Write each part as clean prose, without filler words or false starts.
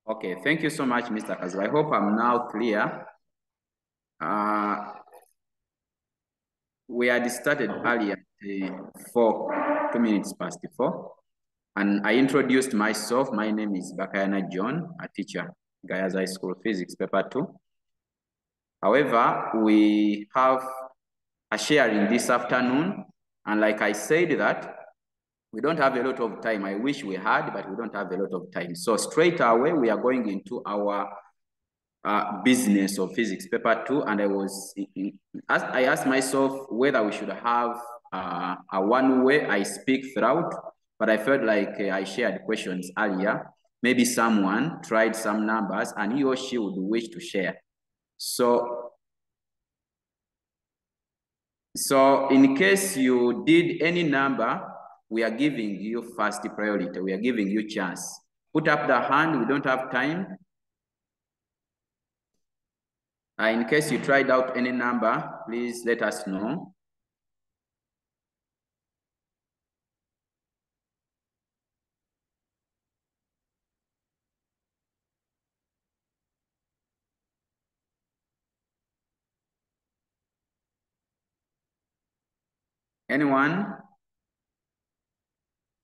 Okay, thank you so much, Mr. Kazu. I hope I'm now clear. We had started earlier at 2 minutes past 4. And I introduced myself. My name is Bakayana John, a teacher, Guyas High School Physics, Paper 2. However, we have a sharing this afternoon. And like I said that, we don't have a lot of time. I wish we had, but we don't have a lot of time. So straight away, we are going into our business of physics paper 2, and I asked myself whether we should have a one way I speak throughout, but I felt like I shared questions earlier. Maybe someone tried some numbers and he or she would wish to share. So in case you did any number, we are giving you first priority. We are giving you chance. Put up the hand. We don't have time. In case you tried out any number, please let us know. Anyone?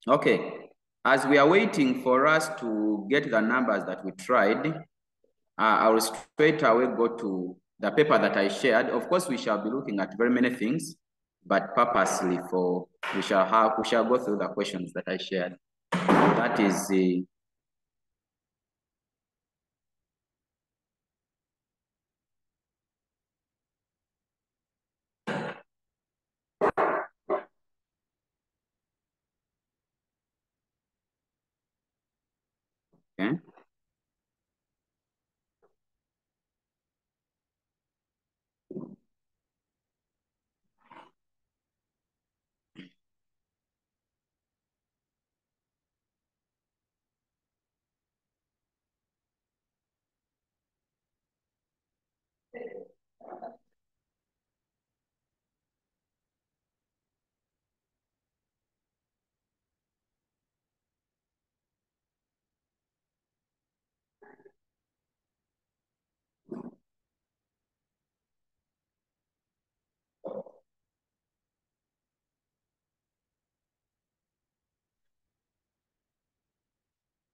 Okay. As we are waiting for us to get the numbers that we tried, I will straight away go to the paper that I shared. Of course, we shall be looking at very many things, but purposely we shall go through the questions that I shared. That is the okay.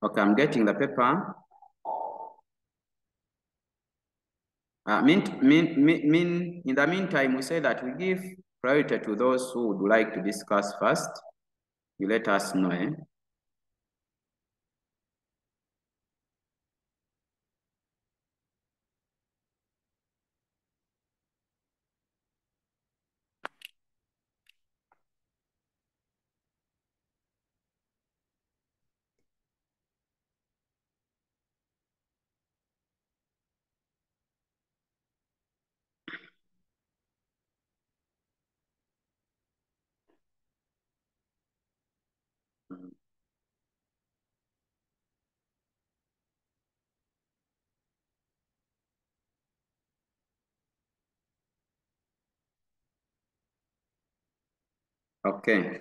Okay, I'm getting the paper. In the meantime, we say that we give priority to those who would like to discuss first. You let us know. Okay.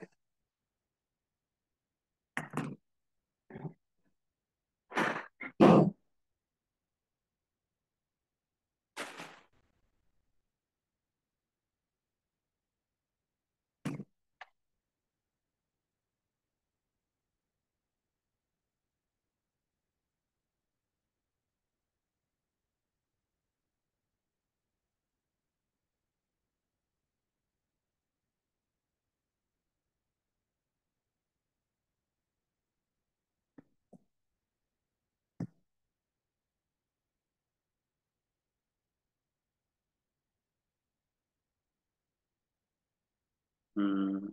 Mm.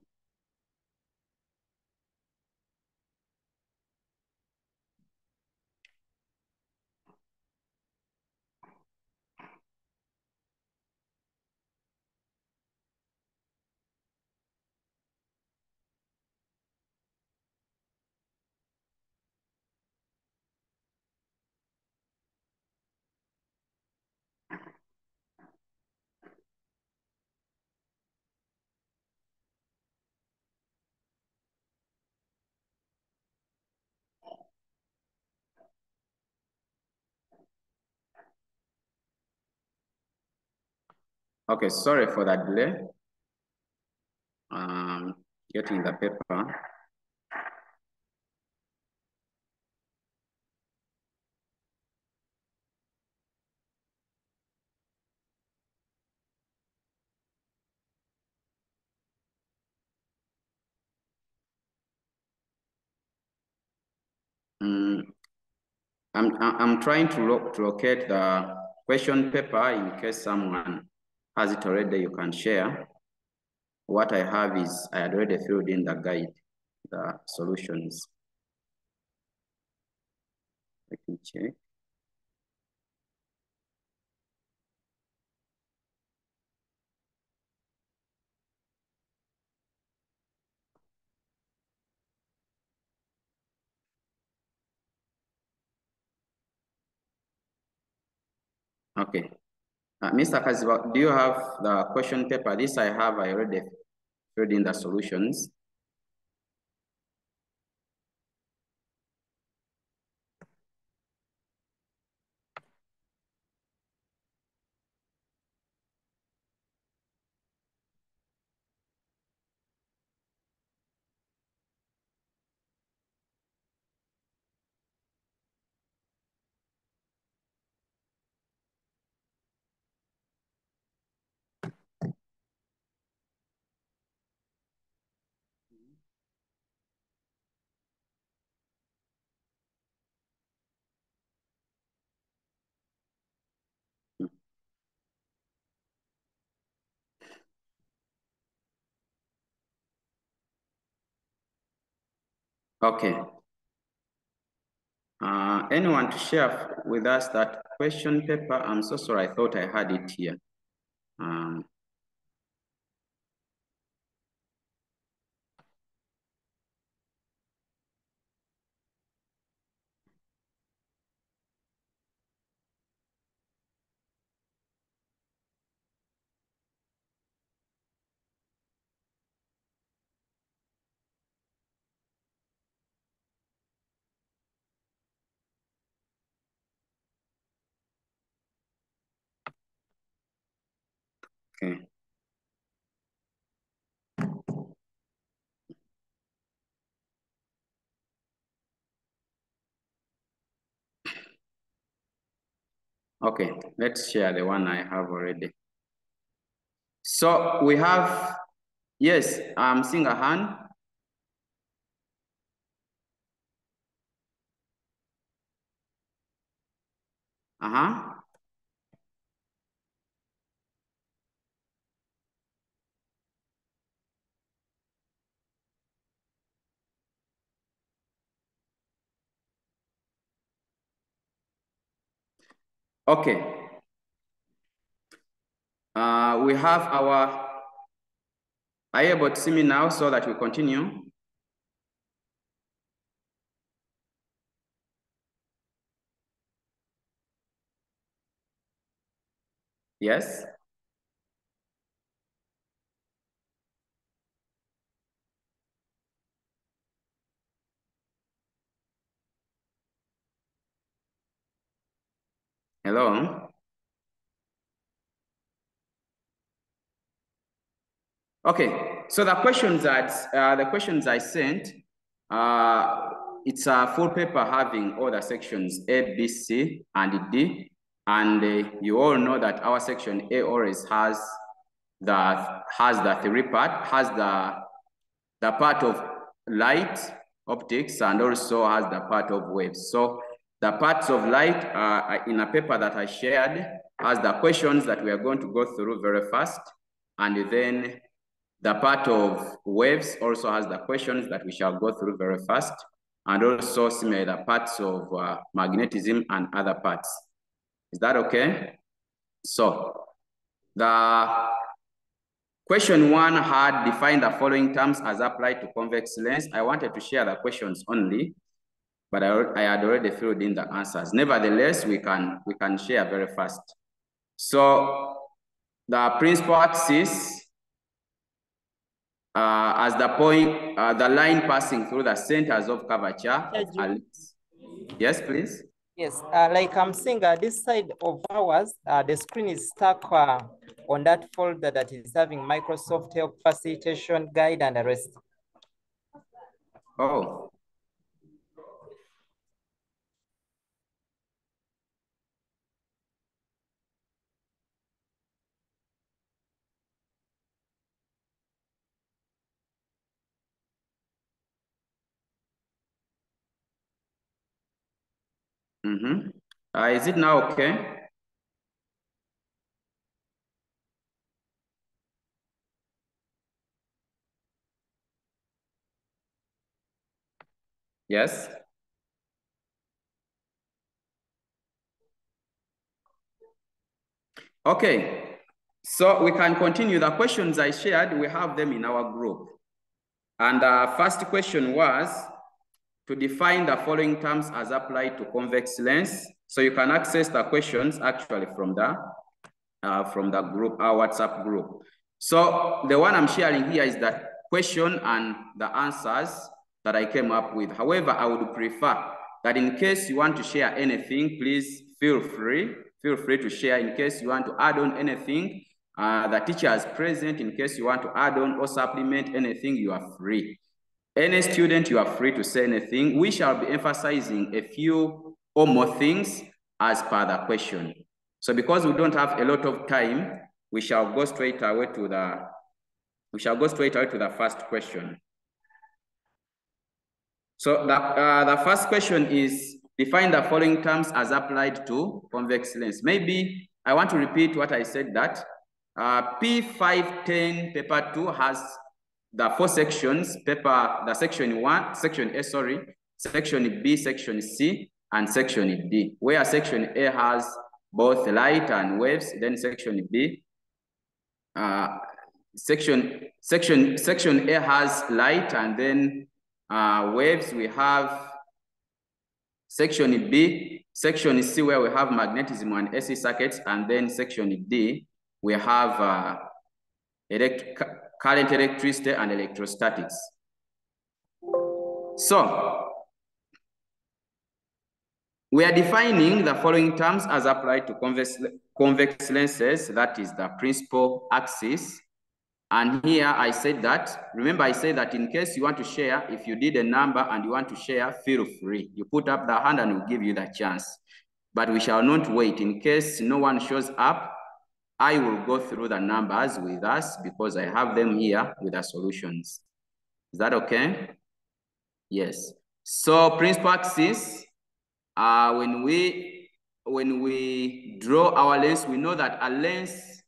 Okay, sorry for that delay. Getting the paper. I'm trying to locate the question paper in case someone has it already. You can share. What I have is I had already filled in the guide, the solutions. Let me check. Okay. Mr. Kaziba, do you have the question paper? This I have, I already filled in the solutions. Okay. Anyone to share with us that question paper? I'm so sorry, I thought I had it here. Okay. Okay, let's share the one I have already. So we have, yes, I'm seeing a hand. Okay. We have our, are you able to see me now so that we continue? Yes? Hello? Okay, so the questions I sent, it's a full paper having all the sections A, B, C, and D. And you all know that our section A always has the three part, has the part of light, optics, and also has the part of waves. So the parts of light in a paper that I shared has the questions that we are going to go through very fast. And then the part of waves also has the questions that we shall go through very fast. And also similar the parts of magnetism and other parts. Is that okay? So the question one had defined the following terms as applied to convex lens. I wanted to share the questions only, but I had already filled in the answers. Nevertheless, we can share very fast. So the principal axis as the point, the line passing through the centers of curvature of a lens. Yes, please. Yes, like I'm saying, this side of ours, the screen is stuck on that folder that is having Microsoft Help Facilitation Guide and the rest. Oh. Mm-hmm. Is it now okay? Yes. Okay. So we can continue. The questions I shared, we have them in our group. And the first question was to define the following terms as applied to convex lens. So you can access the questions actually from the group, our WhatsApp group. So the one I'm sharing here is that question and the answers that I came up with. However, I would prefer that in case you want to share anything, please feel free to share. In case you want to add on anything, the teacher is present. In case you want to add on or supplement anything, you are free. Any student, you are free to say anything. We shall be emphasizing a few or more things as per the question. So because we don't have a lot of time, we shall go straight away to the first question. So the first question is define the following terms as applied to convex lens. Maybe I want to repeat what I said, that P510 paper 2 has the 4 sections, the section 1, section A, sorry, section B, section C, and section D, where section A has both light and waves, then section B, section A has light and then waves. We have section B, section C, where we have magnetism and AC circuits, and then section D, we have current, electricity, and electrostatics. So we are defining the following terms as applied to convex lenses, that is the principal axis. And here I said that, remember I said that in case you want to share, if you did a number and you want to share, feel free. You put up the hand and we'll give you the chance. But we shall not wait. In case no one shows up, I will go through the numbers with us because I have them here with the solutions. Is that okay? Yes. So principal axis, when we draw our lens, we know that a lens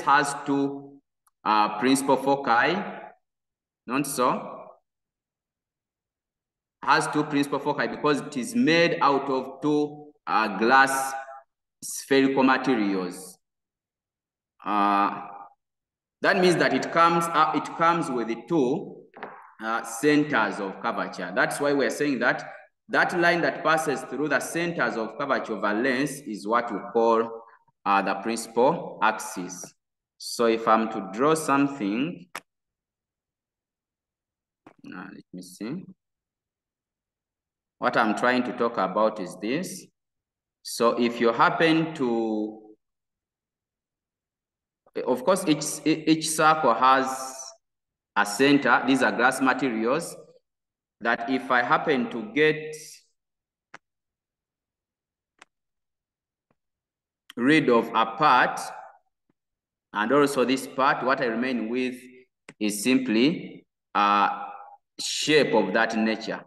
has two principal foci, not so? Has two principal foci because it is made out of two glass spherical materials. That means that it comes with the two centers of curvature. That's why we're saying that that line that passes through the centers of curvature of a lens is what we call the principal axis. So if I'm to draw something, let me see. What I'm trying to talk about is this. So if you happen to, of course, each circle has a center. These are glass materials that if I happen to get rid of a part and also this part, what I remain with is simply a shape of that nature.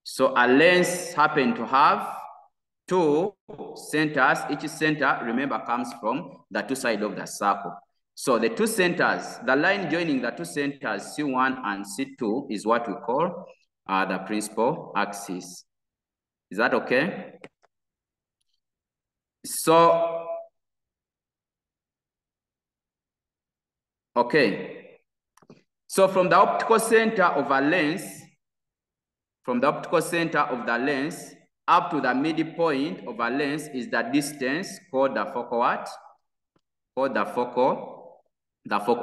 So a lens happen to have two centers. Each center, remember, comes from the two sides of the circle. So the two centers, the line joining the two centers, C1 and C2, is what we call the principal axis. Is that okay? So, okay. So from the optical center of a lens, up to the midpoint of a lens is the distance called the focal what? Called the focal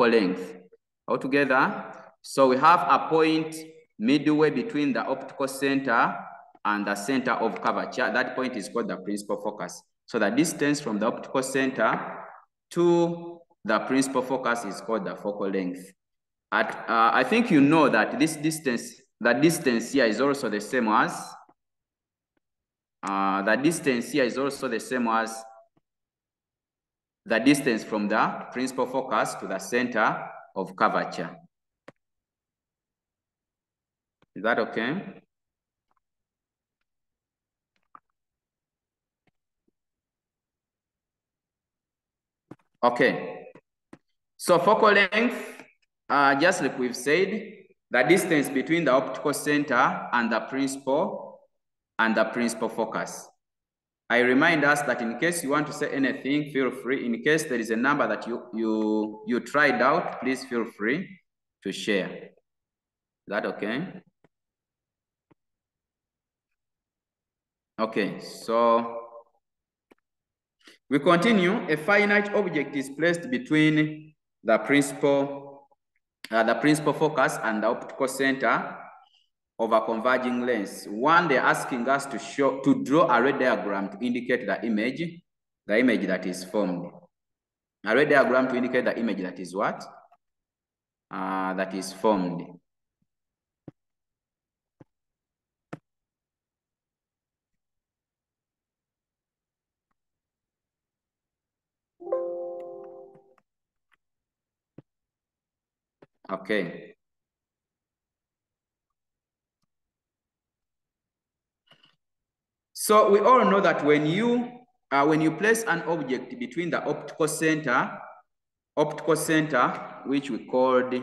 length. Altogether, so we have a point midway between the optical center and the center of curvature. That point is called the principal focus. So the distance from the optical center to the principal focus is called the focal length. I think you know that this distance, the distance here is also the same as the distance here is also the same as the distance from the principal focus to the center of curvature. Is that okay? Okay. So focal length, just like we've said, the distance between the optical center and the principal focus. I remind us that in case you want to say anything, feel free. In case there is a number that you tried out, please feel free to share. Is that okay? Okay, so we continue. A finite object is placed between the principal focus and the optical center of a converging lens. One, they're asking us to draw a ray diagram to indicate the image that is formed. A ray diagram to indicate the image that is what? That is formed. Okay. So we all know that when you place an object between the optical center, which we called the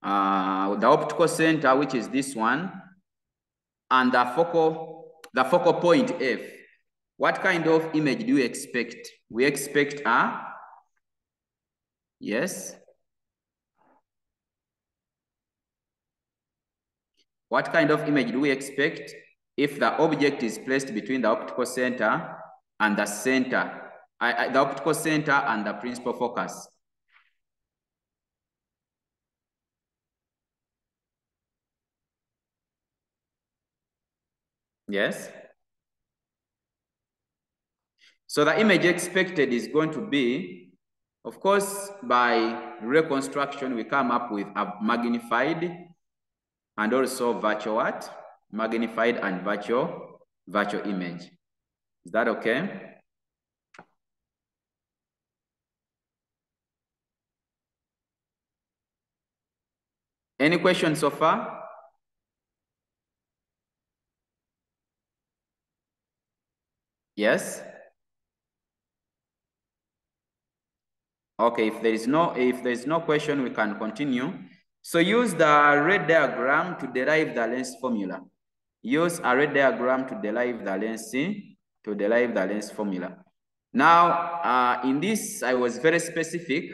optical center, which is this one, and the focal point F, what kind of image do you expect? We expect yes. What kind of image do we expect if the object is placed between the optical center and the center, the optical center and the principal focus? Yes. So the image expected is going to be, of course, by reconstruction, we come up with a magnified and also virtual what? Magnified and virtual image. Is that okay? Any questions so far? Yes? Okay, if there is no question, we can continue. So use the ray diagram to derive the lens formula. Use a ray diagram to derive the lens formula. Now, in this, I was very specific.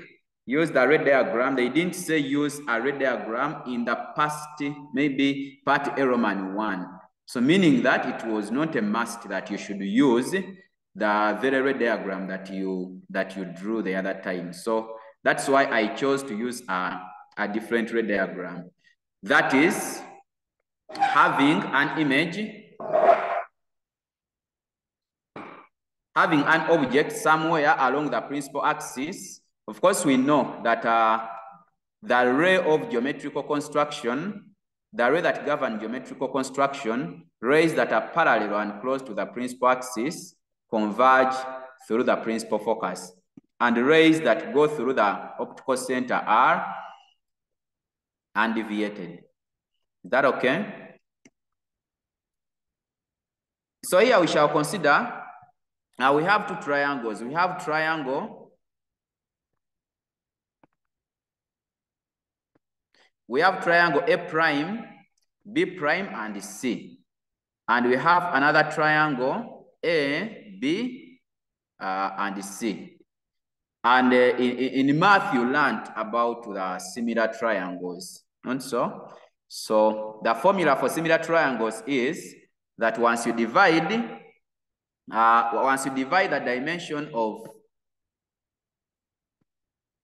Use the ray diagram. They didn't say use a ray diagram in the past, maybe part Eroman 1. So meaning that it was not a must that you should use the very ray diagram that you drew the other time. So that's why I chose to use a different ray diagram. That is having an image, having an object somewhere along the principal axis. Of course, we know that the ray of geometrical construction, the ray that govern geometrical construction, rays that are parallel and close to the principal axis converge through the principal focus. And rays that go through the optical center are undeviated. Is that okay? So here we shall consider, now we have two triangles. We have triangle. We have triangle A prime, B prime, and C. And we have another triangle A, B, and C. And in math, you learned about the similar triangles, not so? So the formula for similar triangles is that once you divide the dimension of,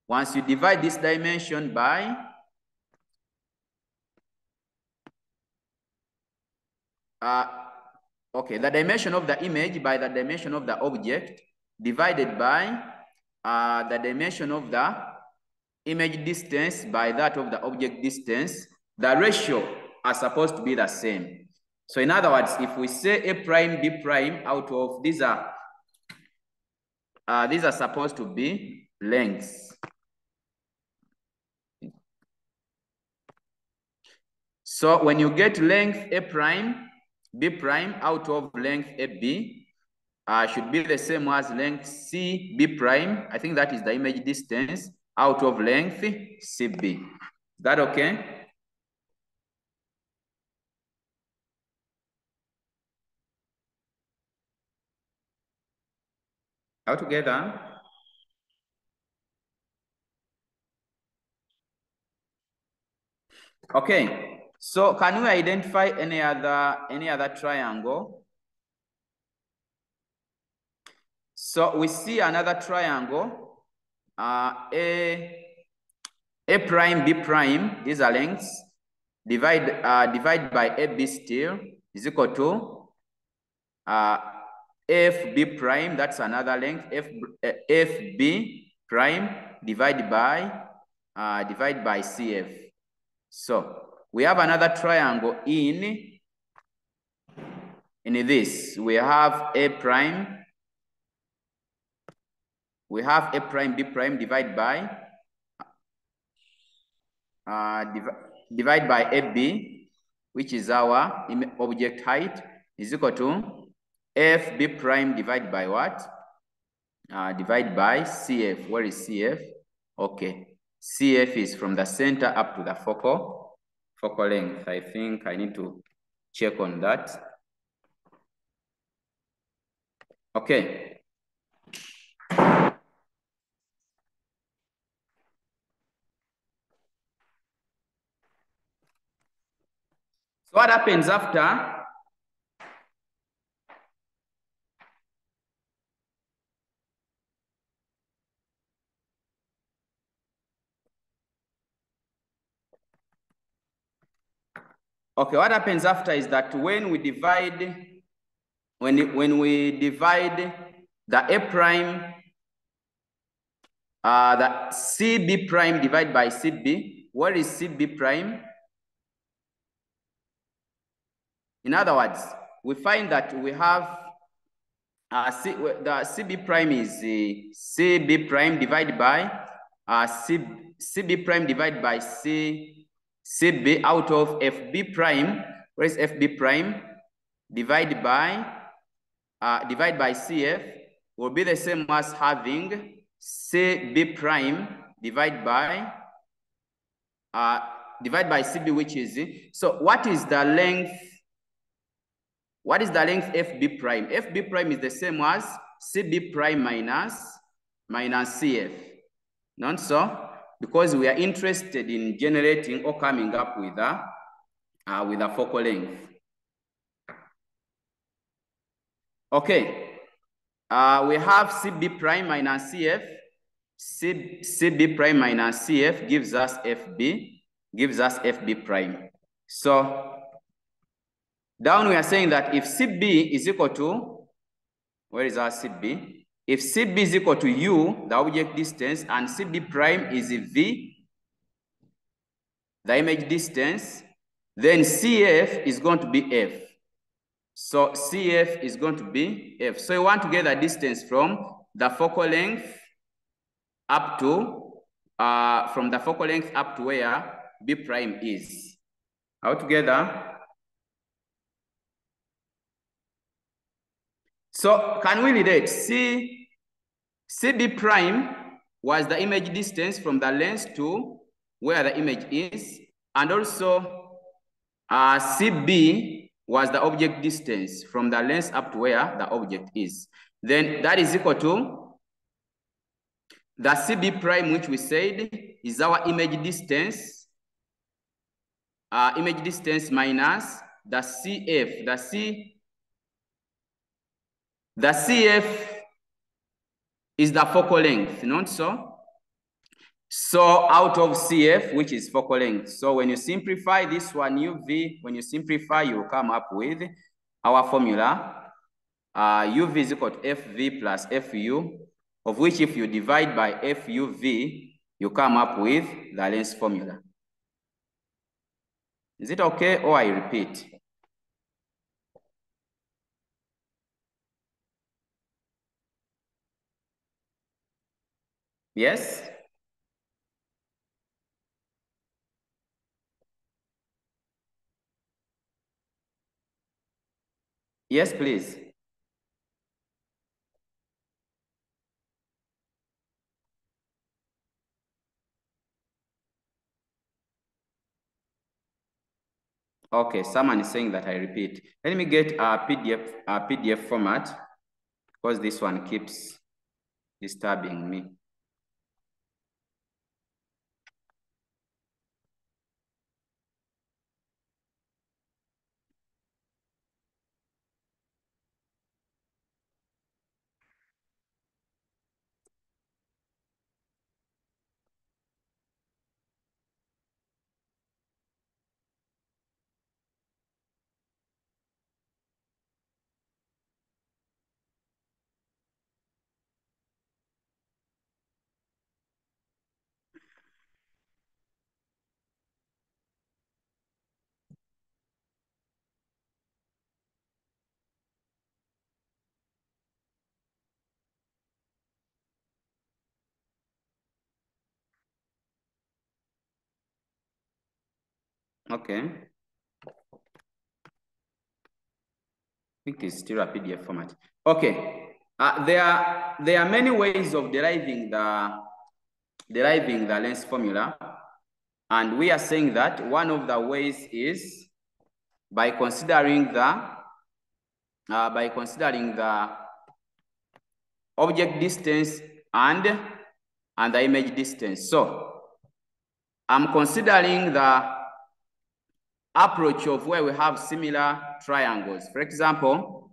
once you divide this dimension by okay, the dimension of the image by the dimension of the object divided by the dimension of the image distance by that of the object distance. The ratio are supposed to be the same. So in other words, if we say A prime, B prime, out of these are supposed to be lengths. So when you get length A prime, B prime out of length AB, should be the same as length C B prime. I think that is the image distance out of length CB. Is that okay? All together? Okay. So can we identify any other triangle? So we see another triangle, A prime, B prime, these are lengths, divide by AB still is equal to FB prime, that's another length, FB prime divided by CF. So we have another triangle in this. We have A prime, B prime divided by AB, which is our object height, is equal to FB prime divided by what? Divided by CF. Where is CF? Okay. CF is from the center up to the focal length. I think I need to check on that. Okay. So what happens after? Okay, what happens after is that when we divide the A prime, the CB prime divided by CB, where is CB prime? In other words, we find that we have the CB prime is CB prime divided by CB prime divided by CB out of FB prime. Where is FB prime? Divided by CF will be the same as having CB prime divided by CB, which is, so what is the length? What is the length FB prime? FB prime is the same as CB prime minus CF. Not so? Because we are interested in generating or coming up with a focal length. Okay. We have CB prime minus CF. CB prime minus CF gives us FB prime. So down we are saying that if CB is equal to, where is our CB? If CB is equal to U, the object distance, and CB prime is V, the image distance, then CF is going to be F. So CF is going to be F. So you want to get the distance from the focal length up to, where B prime is. All together? So can we relate? CB prime was the image distance from the lens to where the image is, and also CB was the object distance from the lens up to where the object is. Then that is equal to the CB prime, which we said is our image distance minus the CF. The CF is the focal length, not so? So out of CF, which is focal length. So when you simplify this one, UV, when you simplify, you will come up with our formula, UV is equal to FV plus FU, of which if you divide by FUV, you come up with the length formula. Is it okay, or I repeat? Yes? Yes, please. Okay, someone is saying that I repeat. Let me get a PDF format, because this one keeps disturbing me. Okay. I think it's still a PDF format. Okay. There are many ways of deriving the length formula, and we are saying that one of the ways is by considering the object distance and the image distance. So I'm considering the approach of where we have similar triangles. For example,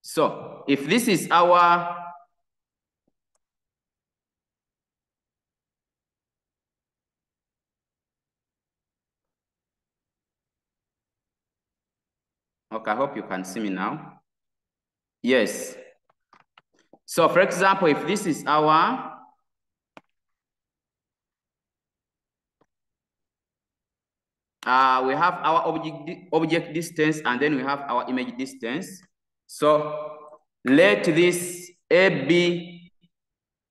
so if this is our okay, I hope you can see me now. Yes. So for example, if this is our we have our object distance, and then we have our image distance. So let this A, B,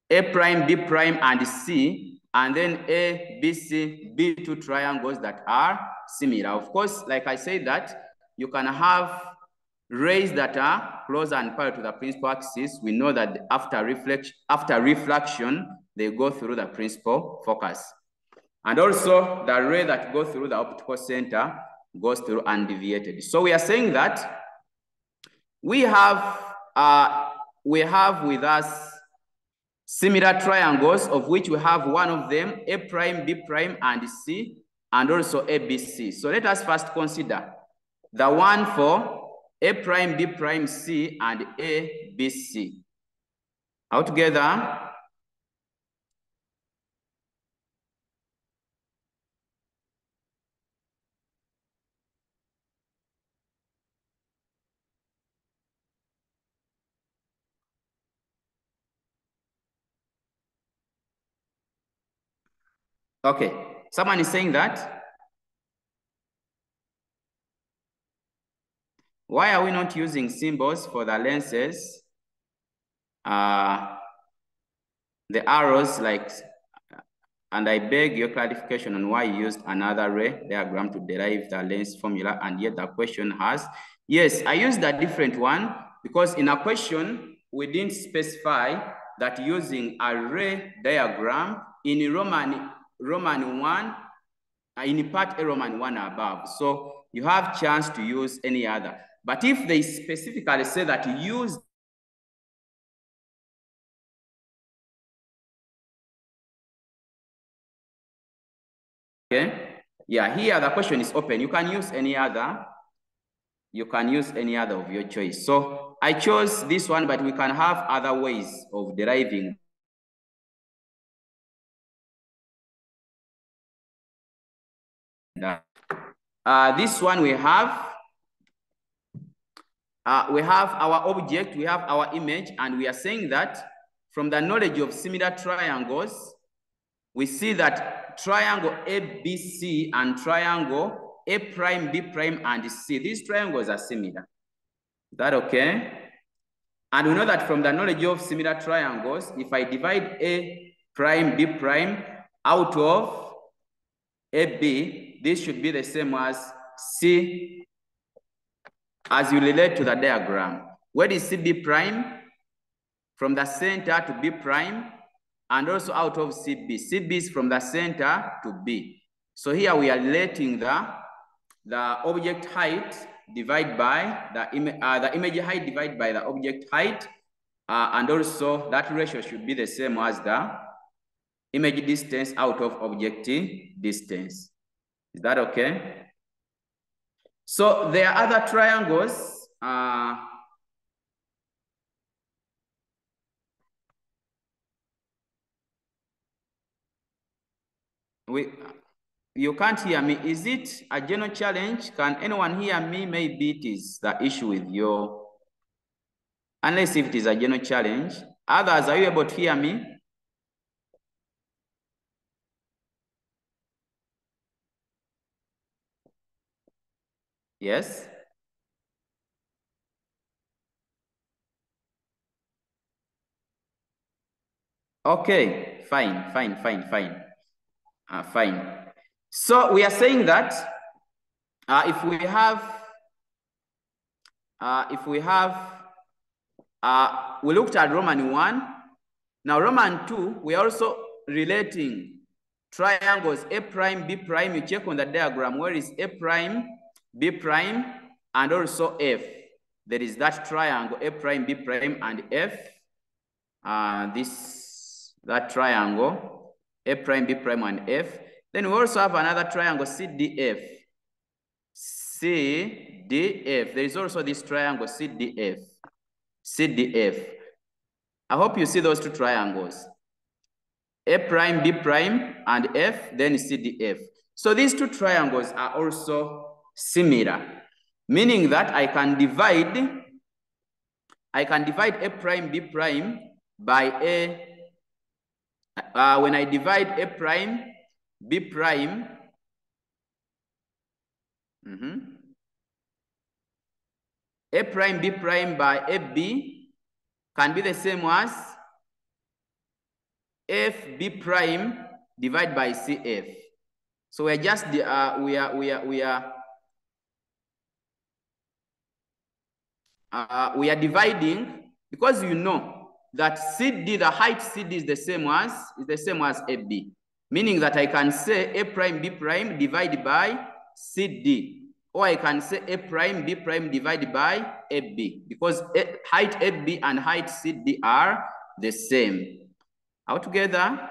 A prime, B prime, and C, and then A, B, C, be two triangles that are similar. Of course, like I said, that you can have rays that are close and parallel to the principal axis. We know that after reflection, they go through the principal focus. And also the ray that goes through the optical center goes through undeviated. So we are saying that we have with us similar triangles, of which we have one of them, A prime, B prime, and C, and also ABC. So let us first consider the one for A prime, B prime, C, and ABC. Altogether, okay, someone is saying that. Why are we not using symbols for the lenses? The arrows, like, and I beg your clarification on why you used another ray diagram to derive the length formula, and yet the question has, yes, I used a different one because in a question, we didn't specify that using a ray diagram in Roman 1, in part A Roman 1 above. So you have chance to use any other. But if they specifically say that you use okay, yeah, here the question is open. You can use any other. You can use any other of your choice. So I chose this one, but we can have other ways of deriving. This one we have we have our object, we have our image, and we are saying that from the knowledge of similar triangles, we see that triangle ABC and triangle A prime, B prime, and C, these triangles are similar. Is that okay? And we know that from the knowledge of similar triangles, if I divide A prime, B prime out of AB, this should be the same as C as you relate to the diagram. Where is CB prime? From the center to B prime, and also out of CB. CB is from the center to B. So here we are relating the object height divided by the image height divided by the object height, and also that ratio should be the same as the image distance out of object distance. Is that okay? So there are other triangles. You can't hear me. Is it a general challenge? Can anyone hear me? Maybe it is the issue with your, unless if it is a general challenge. Others, are you able to hear me? Yes? Okay, fine. Fine. So we are saying that if we looked at Roman 1. Now Roman 2, we are also relating triangles A prime, B prime. You check on the diagram, where is A prime, B prime, and also F. There is that triangle A prime, B prime, and F. That triangle A prime, B prime, and F. Then we also have another triangle CDF. CDF. There is also this triangle CDF. CDF. I hope you see those two triangles. A prime, B prime, and F, then CDF. So these two triangles are also similar, meaning that I can divide A prime, B prime by A. When I divide A prime, B prime, A prime, B prime by AB can be the same as FB prime divided by CF. So we're just we are dividing, because you know that CD, the height CD is the same as AB, meaning that I can say A prime B prime divided by CD, or I can say A prime B prime divided by AB, because height AB and height CD are the same. Altogether,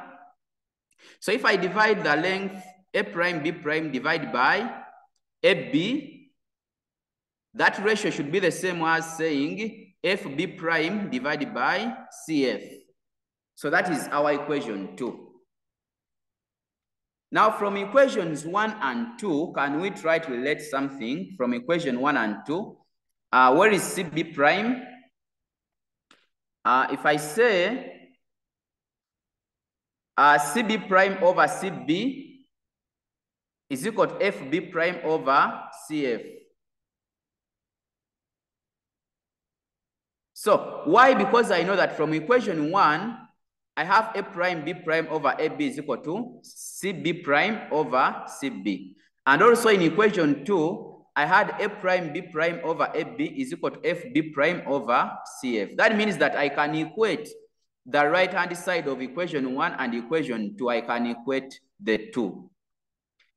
so if I divide the length A prime B prime divided by AB, that ratio should be the same as saying FB prime divided by CF. So that is our equation 2. Now from equations 1 and 2, can we try to relate something from equation 1 and 2? Where is CB prime? If I say CB prime over CB is equal to FB prime over CF. So why? Because I know that from equation 1, I have A prime B prime over AB is equal to CB prime over CB. And also in equation 2, I had A prime B prime over AB is equal to FB prime over CF. That means that I can equate the right-hand side of equation 1 and equation 2. I can equate the two.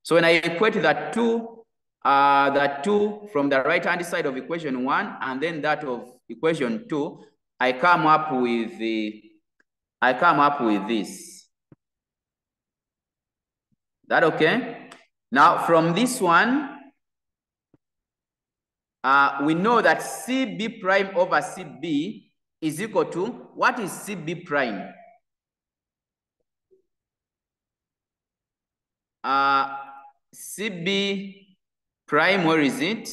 So when I equate the two from the right-hand side of equation 1 and then that of equation 2, I come up with this. That okay? Now from this one, we know that CB prime over CB is equal to, what is CB prime? CB prime, where is it?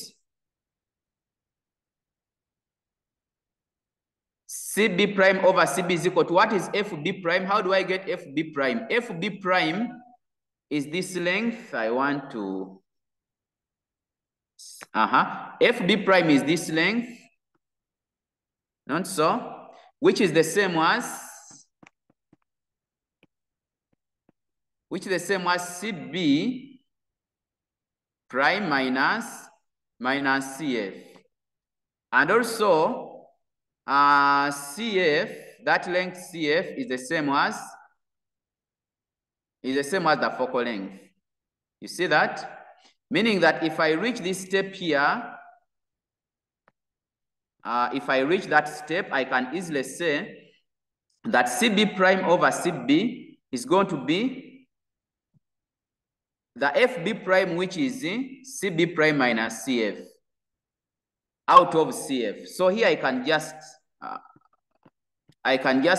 CB prime over CB is equal to, what is FB prime? How do I get FB prime? FB prime is this length. I want to, FB prime is this length, not so, which is the same as, CB prime minus CF. And also, CF, that length CF is the same as the focal length. You see that? Meaning that if I reach this step here, if I reach that step, I can easily say that CB prime over CB is going to be the FB prime, which is CB prime minus CF out of CF. So here I can just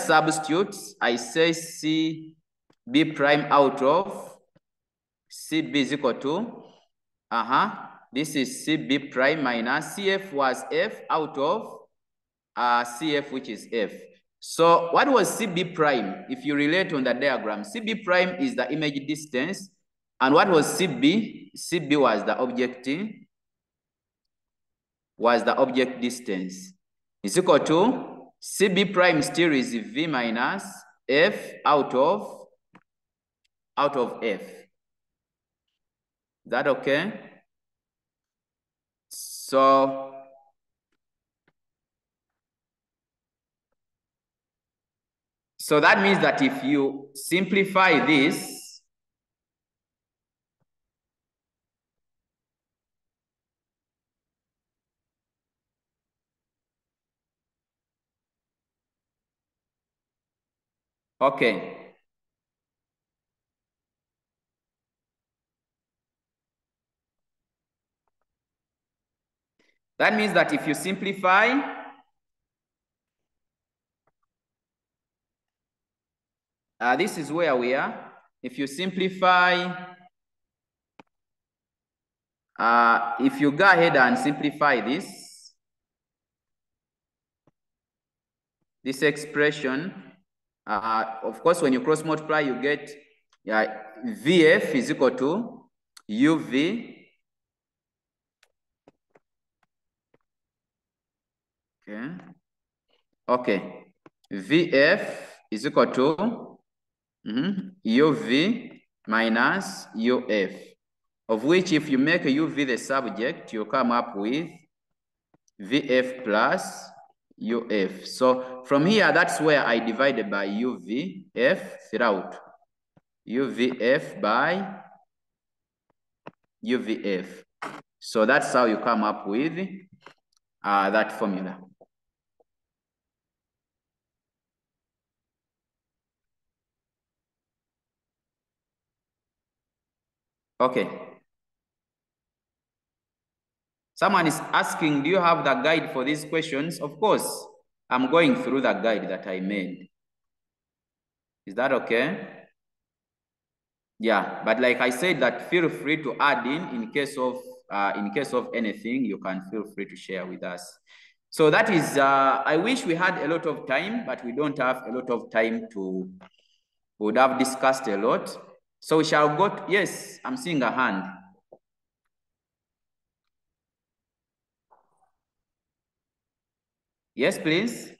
substitute. I say CB prime out of CB is equal to, this is CB prime minus CF was F out of CF, which is F. So what was CB prime? If you relate on the diagram, CB prime is the image distance. And what was CB? CB was the object distance. Is equal to CB prime still is V minus F out of F. Is that okay? So that means that if you simplify this, okay. That means that if you simplify, this is where we are. If you simplify, if you go ahead and simplify this expression, of course, when you cross multiply, you get VF is equal to UV. Okay. VF is equal to UV minus UF, of which if you make UV the subject, you come up with VF plus UF. So from here, that's where I divided by UVF throughout. UVF by UVF. So that's how you come up with that formula. Okay. Someone is asking, do you have the guide for these questions? Of course, I'm going through the guide that I made. Is that okay? Yeah, but like I said, that feel free to add in case of anything, you can feel free to share with us. So that is, I wish we had a lot of time, but we don't have a lot of time to, we would have discussed a lot. So we shall go to, yes, I'm seeing a hand. Yes, please.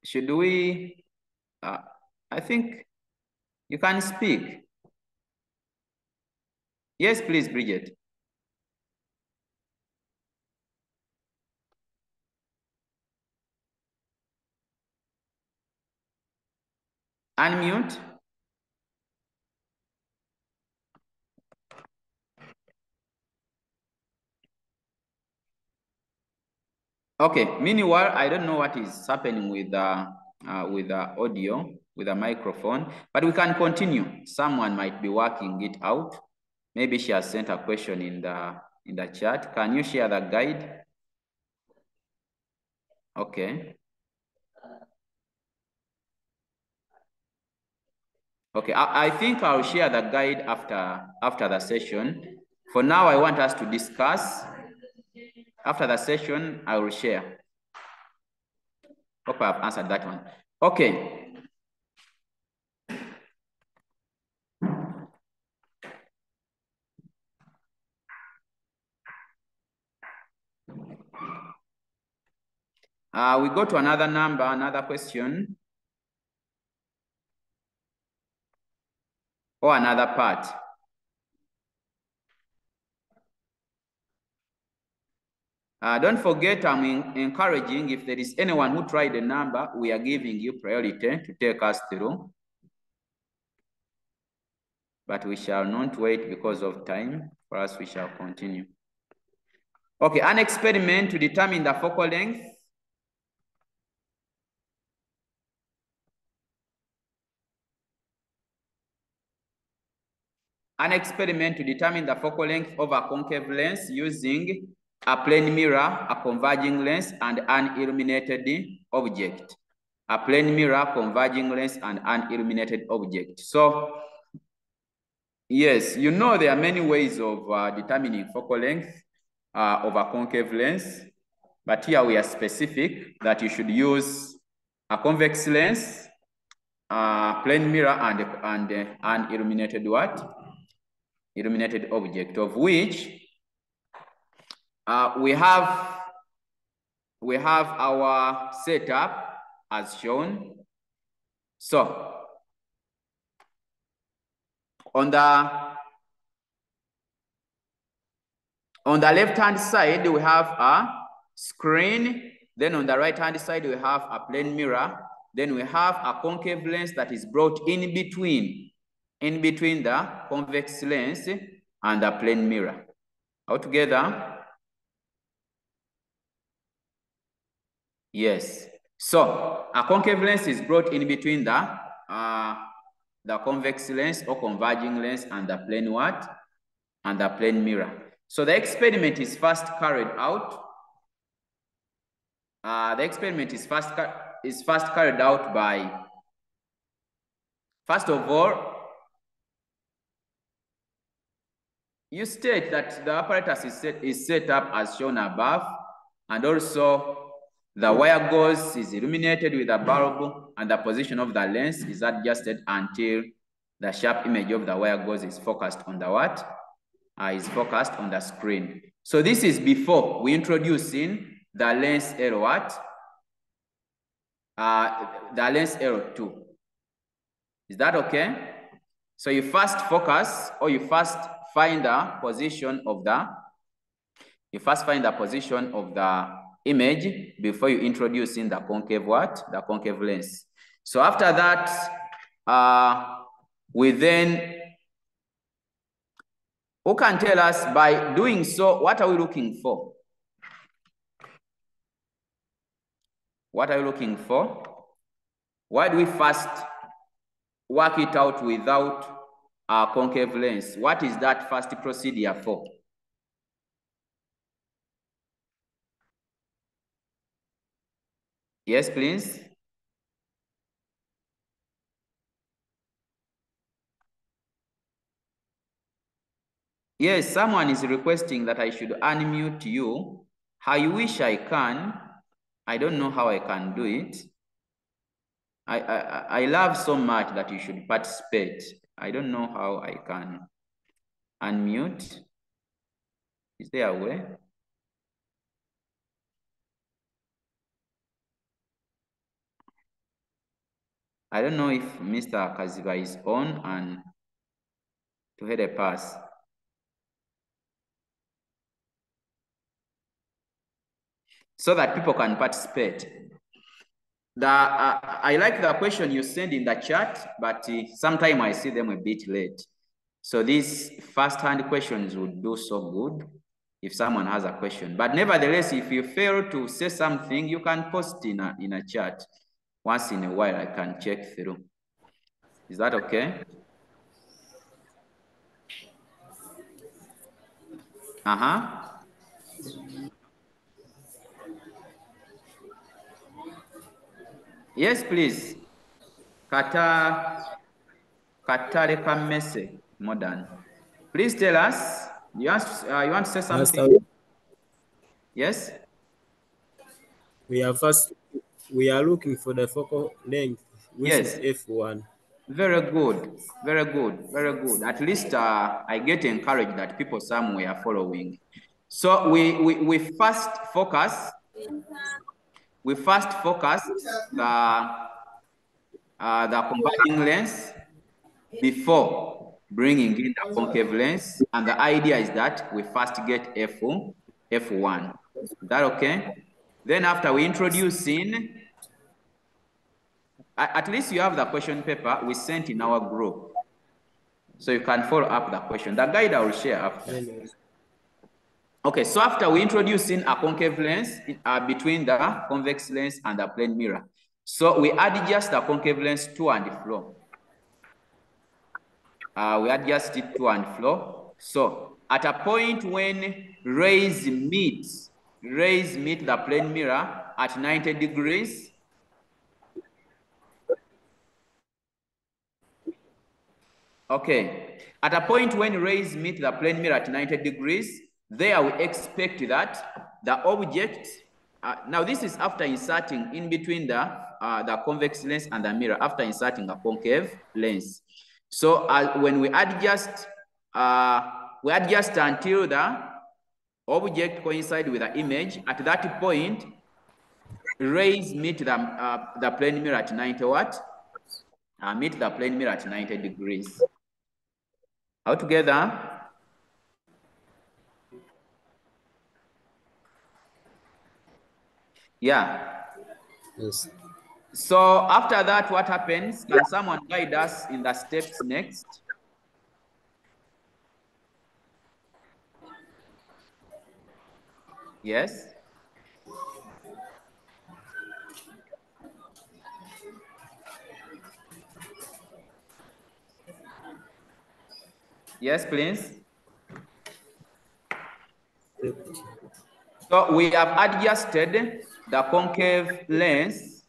Should we, I think you can speak. Yes, please, Bridget. Unmute. Okay, meanwhile, I don't know what is happening with the audio, with the microphone, but we can continue. Someone might be working it out. Maybe she has sent a question in the chat. Can you share the guide? Okay. Okay, I think I'll share the guide after the session. For now, I want us to discuss. After the session, I will share. Hope I've answered that one. Okay. We go to another number, another question, or another part. Don't forget, I'm encouraging, if there is anyone who tried the number, we are giving you priority to take us through. But we shall not wait because of time. For us, we shall continue. Okay, an experiment to determine the focal length. An experiment to determine the focal length of a concave lens using a plane mirror, a converging lens, and an illuminated object. A plane mirror, converging lens, and an illuminated object. So, yes, you know there are many ways of determining focal length of a concave lens, but here we are specific that you should use a convex lens, plane mirror, and an illuminated what? Illuminated object, of which we have our setup as shown. So on the left-hand side, we have a screen. Then on the right-hand side, we have a plane mirror. Then we have a concave lens that is brought in between the convex lens and the plane mirror. Altogether, yes. So a concave lens is brought in between the convex lens or converging lens and the plane what? And the plane mirror. So the experiment is first carried out. The experiment is first carried out by, first of all, you state that the apparatus is set up as shown above, and also the wire gauze is illuminated with a bulb, and the position of the lens is adjusted until the sharp image of the wire gauze is focused on the what? Is focused on the screen. So this is before we introduce in the lens L what? The lens L2. Is that okay? So you first focus, or you first find the position of the, image before you introduce in the concave what? The concave lens. So after that, we then, who can tell us by doing so, what are we looking for? What are you looking for? Why do we first work it out without a concave lens? What is that first procedure for? Yes, please. Yes, someone is requesting that I should unmute you. I wish I can. I don't know how I can do it. I love so much that you should participate. I don't know how I can unmute. Is there a way? I don't know if Mr. Kaziba is on and to head a pass. So that people can participate. I like the question you send in the chat, but sometimes I see them a bit late. So these first-hand questions would do so good if someone has a question. But nevertheless, if you fail to say something, you can post in a chat. Once in a while, I can check through. Is that okay? Yes, please. Kata Katale Kamese, modern. Please tell us, you want to say something? Master, Yes? we are looking for the focal length, which Yes. is F1. Very good, very good, very good. At least I get encouraged that people somewhere are following. So we first focus the converging lens before bringing in the concave lens, and the idea is that we first get F1. Is that okay? Then after we introduce in, at least you have the question paper we sent in our group, so you can follow up the question. The guide I will share after. Okay, so after we introduce in a concave lens between the convex lens and the plane mirror, so we adjust the concave lens to and fro. We adjust it to and fro. So at a point when rays meet the plane mirror at 90 degrees, okay, at a point when rays meet the plane mirror at 90 degrees, there we expect that the object, now this is after inserting in between the convex lens and the mirror, after inserting a concave lens. So when we adjust until the object coincide with the image. At that point, rays meet the plane mirror at 90 what? Meet the plane mirror at 90 degrees. Altogether, yeah. Yes. So after that, what happens? Can someone guide us in the steps next? Yes. Yes, please. So we have adjusted the concave lens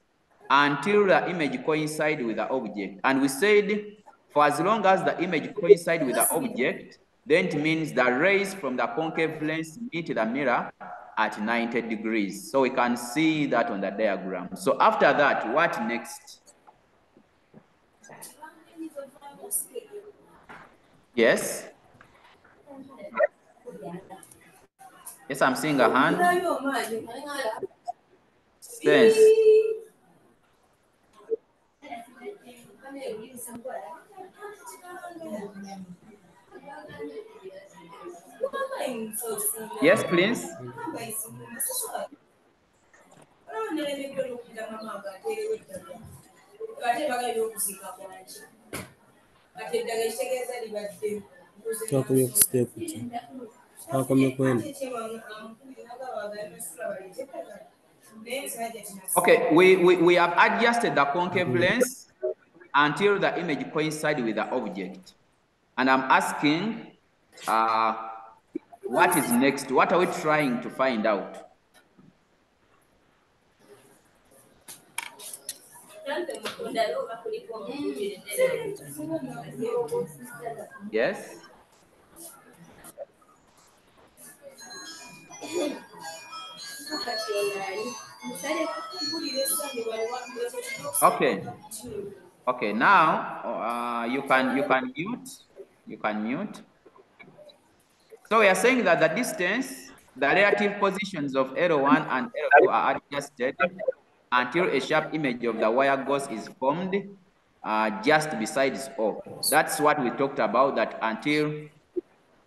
until the image coincides with the object. And we said, for as long as the image coincides with the object, then it means the rays from the concave lens meet the mirror at 90 degrees. So we can see that on the diagram. So after that, what next? Yes? Yes, I'm seeing a hand. Sense. Yes, please. Okay, we have adjusted the concave lens until the image coincides with the object. And I'm asking, what is next? What are we trying to find out? Yes? Okay. Okay, now you can mute. You can mute. So we are saying that the distance, the relative positions of L1 and L2 are adjusted until a sharp image of the wire gauze is formed just beside O. That's what we talked about, that until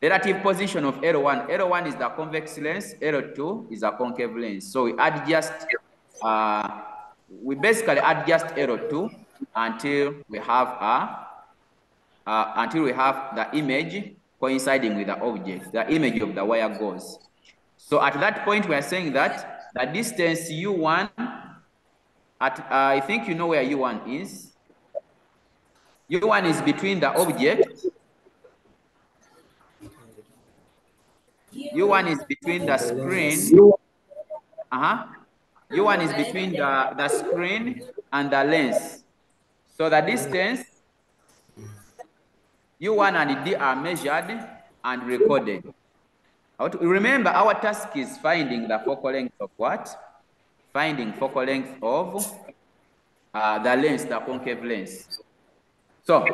relative position of L1. L1 is the convex lens, L2 is a concave lens. So we adjust, we basically adjust L2 until we have the image coinciding with the object, the image of the wire gauze. So at that point, we are saying that the distance U1, I think you know where U1 is. U1 is between the object. U1 is between the screen. U1 is between the screen and the lens. So the distance U1 and D are measured and recorded. Remember, our task is finding the focal length of what? Finding focal length of the lens, the concave lens. So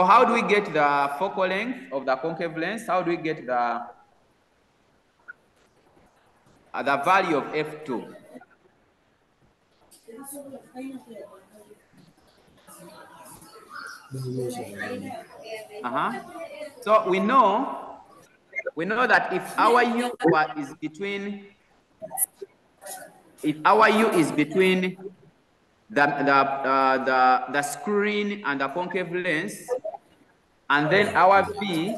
how do we get the focal length of the concave lens? How do we get the value of F2? So we know that if our U is between, the screen and the concave lens, and then our V,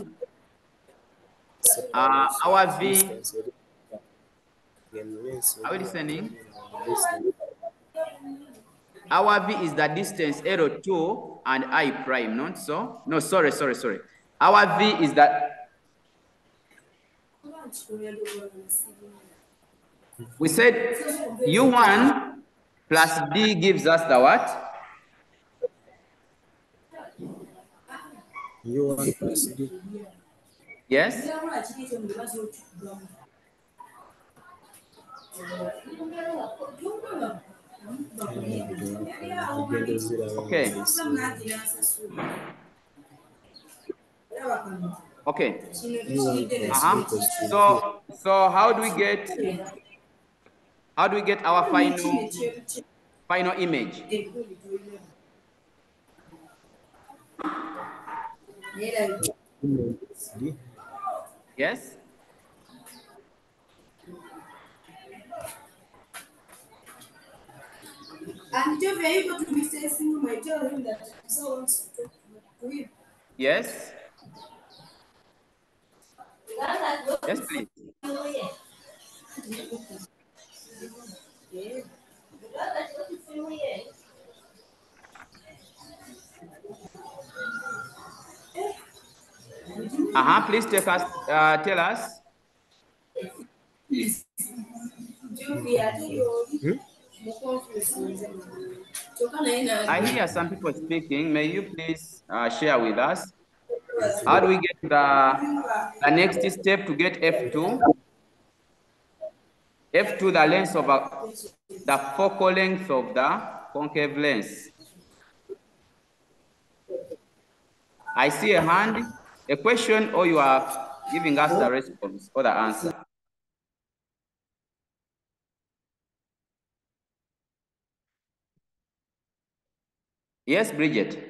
are we listening? Our V is the distance L2 and I prime, not so? No, sorry. Our V is that, we said U1 plus D gives us the what? U1 plus D. Yes? Okay. Okay. So how do we get our final image? Yes? Yes? Yes, please. Please tell us. I hear some people speaking. May you please share with us? How do we get the next step to get F2? F2, the length of the focal length of the concave lens. I see a hand, a question, or you are giving us the response or the answer. Yes, Bridget.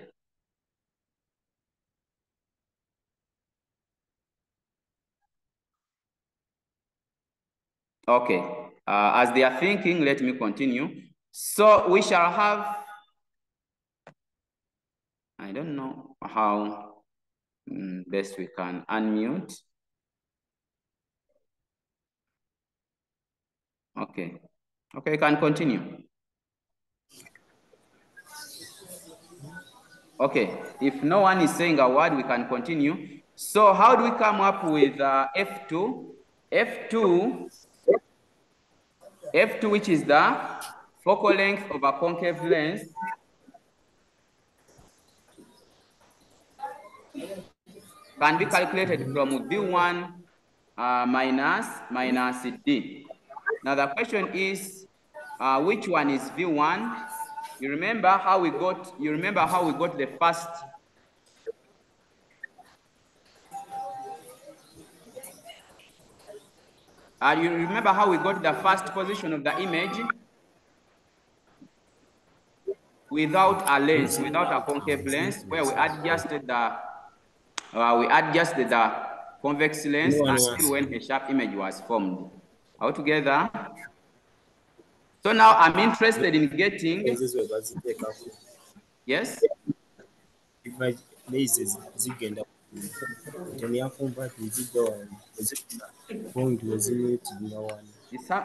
Okay. As they are thinking, let me continue. So we shall have, I don't know how best we can unmute. Okay. Okay, you can continue. Okay, if no one is saying a word, we can continue. So how do we come up with F2? F2, which is the focal length of a concave lens, can be calculated from V1 minus D. Now the question is, which one is V1? You remember how we got the first. You remember how we got the first position of the image without a lens, without a concave lens, where we adjusted the convex lens until when a sharp image was formed. Altogether. So now I'm interested in getting. Yes.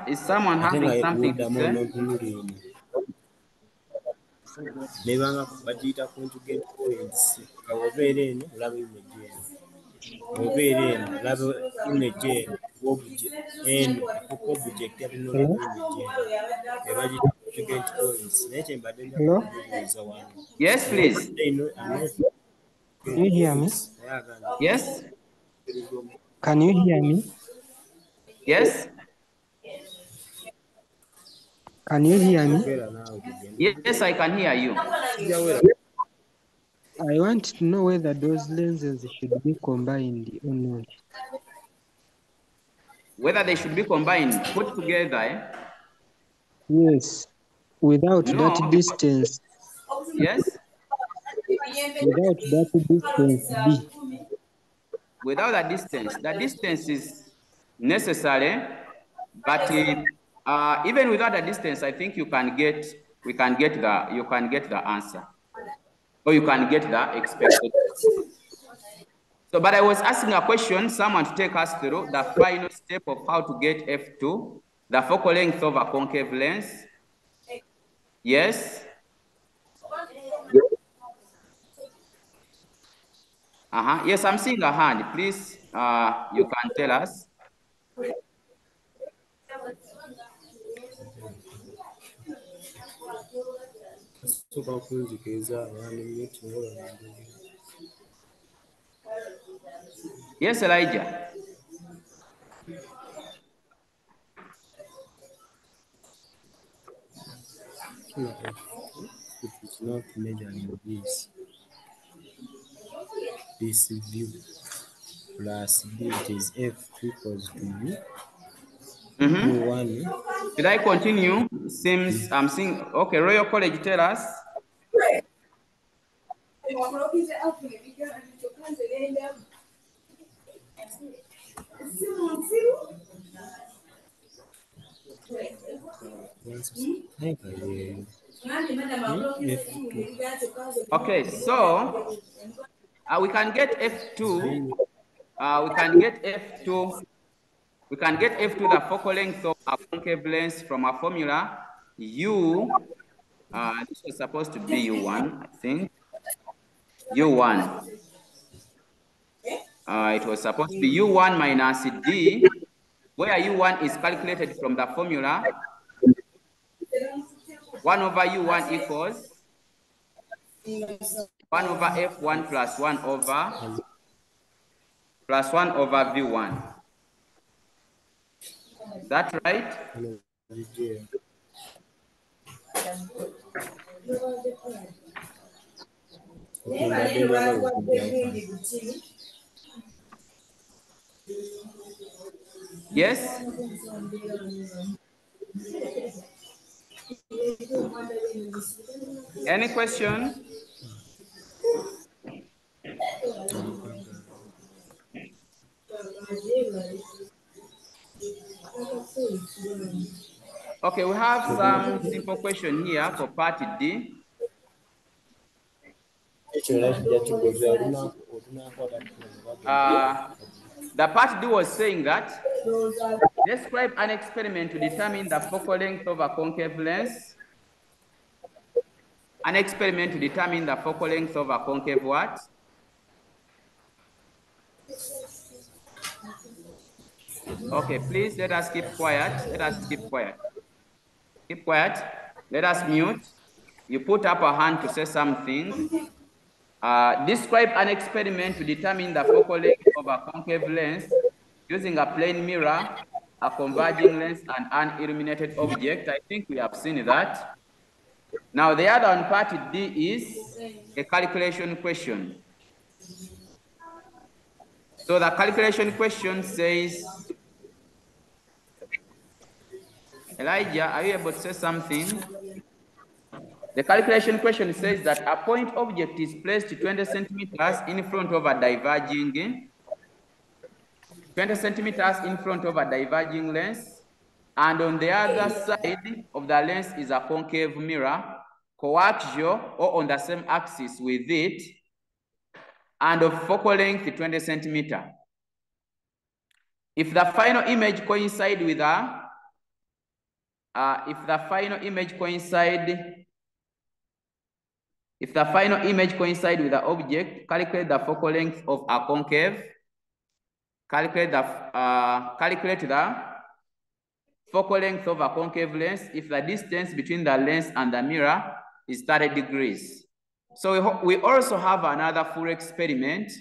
Is someone having something to say? to get points. Hello? Yes, please. Can you hear me? Yes. Can you hear me? Yes. Can you hear me? Yes, I can hear you. I want to know whether those lenses should be combined or not. Whether they should be combined, put together, eh? Yes, without No. that distance. Yes. Without that distance B. Without a distance. The distance is necessary, but even without a distance, I think you can get the answer, or you can get the expected. So, but I was asking a question, someone to take us through the final step of how to get f2, the focal length of a concave lens. Yes. Yes, I'm seeing a hand. Please, you can tell us. Yes, Elijah. It is not measuring this view plus b, it is f equals to u. U1. Should I continue? Seems I'm seeing. Okay, Royal College, tell us. Okay, so we can get f2. We can get f2. We can get f2 the focal length of a concave lens from a formula u. This was supposed to be u1, I think. u1. It was supposed to be u1 minus d, where u1 is calculated from the formula 1 over u1 equals 1 over f1 plus 1 over v1. Is that right? Yes. Any question? Okay, we have some simple question here for part D. The part D was saying that describe an experiment to determine the focal length of a concave lens. An experiment to determine the focal length of a concave what? Okay, please let us keep quiet. Let us keep quiet. Keep quiet. Let us mute. You put up a hand to say something. Describe an experiment to determine the focal length of a concave lens using a plane mirror, a converging lens, and an illuminated object. I think we have seen that. Now, the other one, part D, is a calculation question. So the calculation question says, Elijah, are you able to say something? The calculation question says that a point object is placed 20 centimeters in front of a diverging 20 centimeters in front of a diverging lens, and on the other side of the lens is a concave mirror, coaxial or on the same axis with it, and of focal length 20 centimeters. If the final image coincide with a, if the final image coincide with the object, calculate the focal length of a concave. Calculate the focal length over concave lens if the distance between the lens and the mirror is 30 degrees. So we also have another full experiment.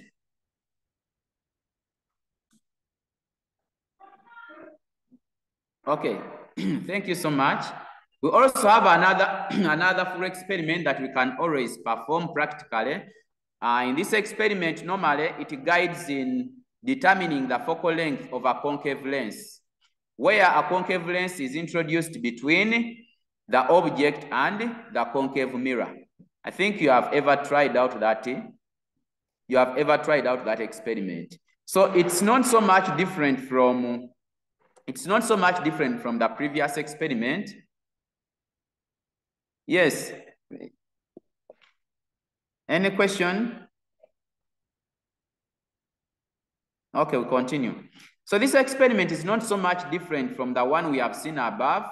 Okay, thank you so much. We also have another full experiment that we can always perform practically. In this experiment, normally it guides in determining the focal length of a concave lens, where a concave lens is introduced between the object and the concave mirror. I think you have ever tried out that. You have ever tried out that experiment. So it's not so much different from the previous experiment. Yes. Any question? Okay, we'll continue. So this experiment is not so much different from the one we have seen above,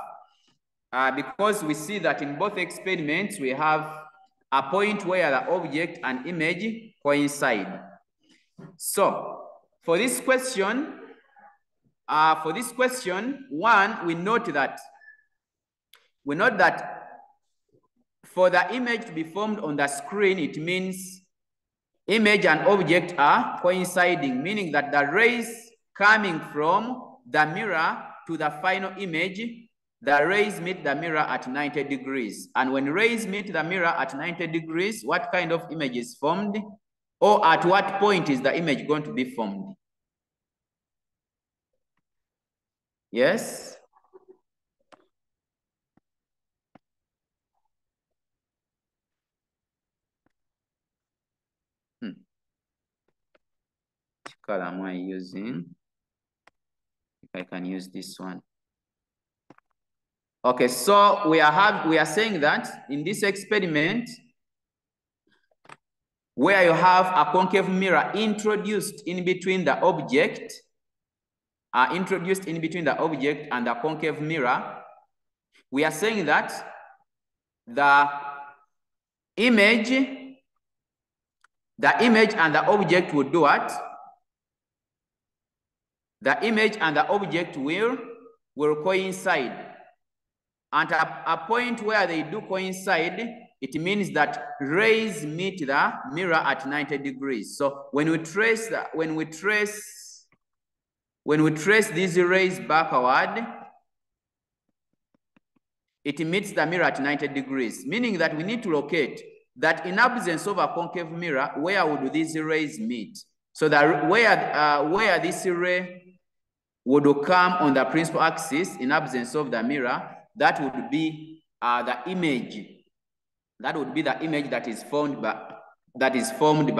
because we see that in both experiments, we have a point where the object and image coincide. So for this question, one, we note that for the image to be formed on the screen, it means image and object are coinciding, meaning that the rays coming from the mirror to the final image, the rays meet the mirror at 90 degrees. And when rays meet the mirror at 90 degrees, what kind of image is formed? Or at what point is the image going to be formed? Yes? Which color am I using? If I can use this one. Okay, so we are saying that in this experiment, where you have a concave mirror introduced in between the object, and the concave mirror, we are saying that the image and the object will do what? The image and the object will coincide. At a point where they do coincide, it means that rays meet the mirror at 90 degrees. So when we trace these rays backward, it meets the mirror at 90 degrees, meaning that we need to locate that in absence of a concave mirror, where would these rays meet? So that where this ray would come on the principal axis in absence of the mirror, that would be the image. That would be the image that is formed by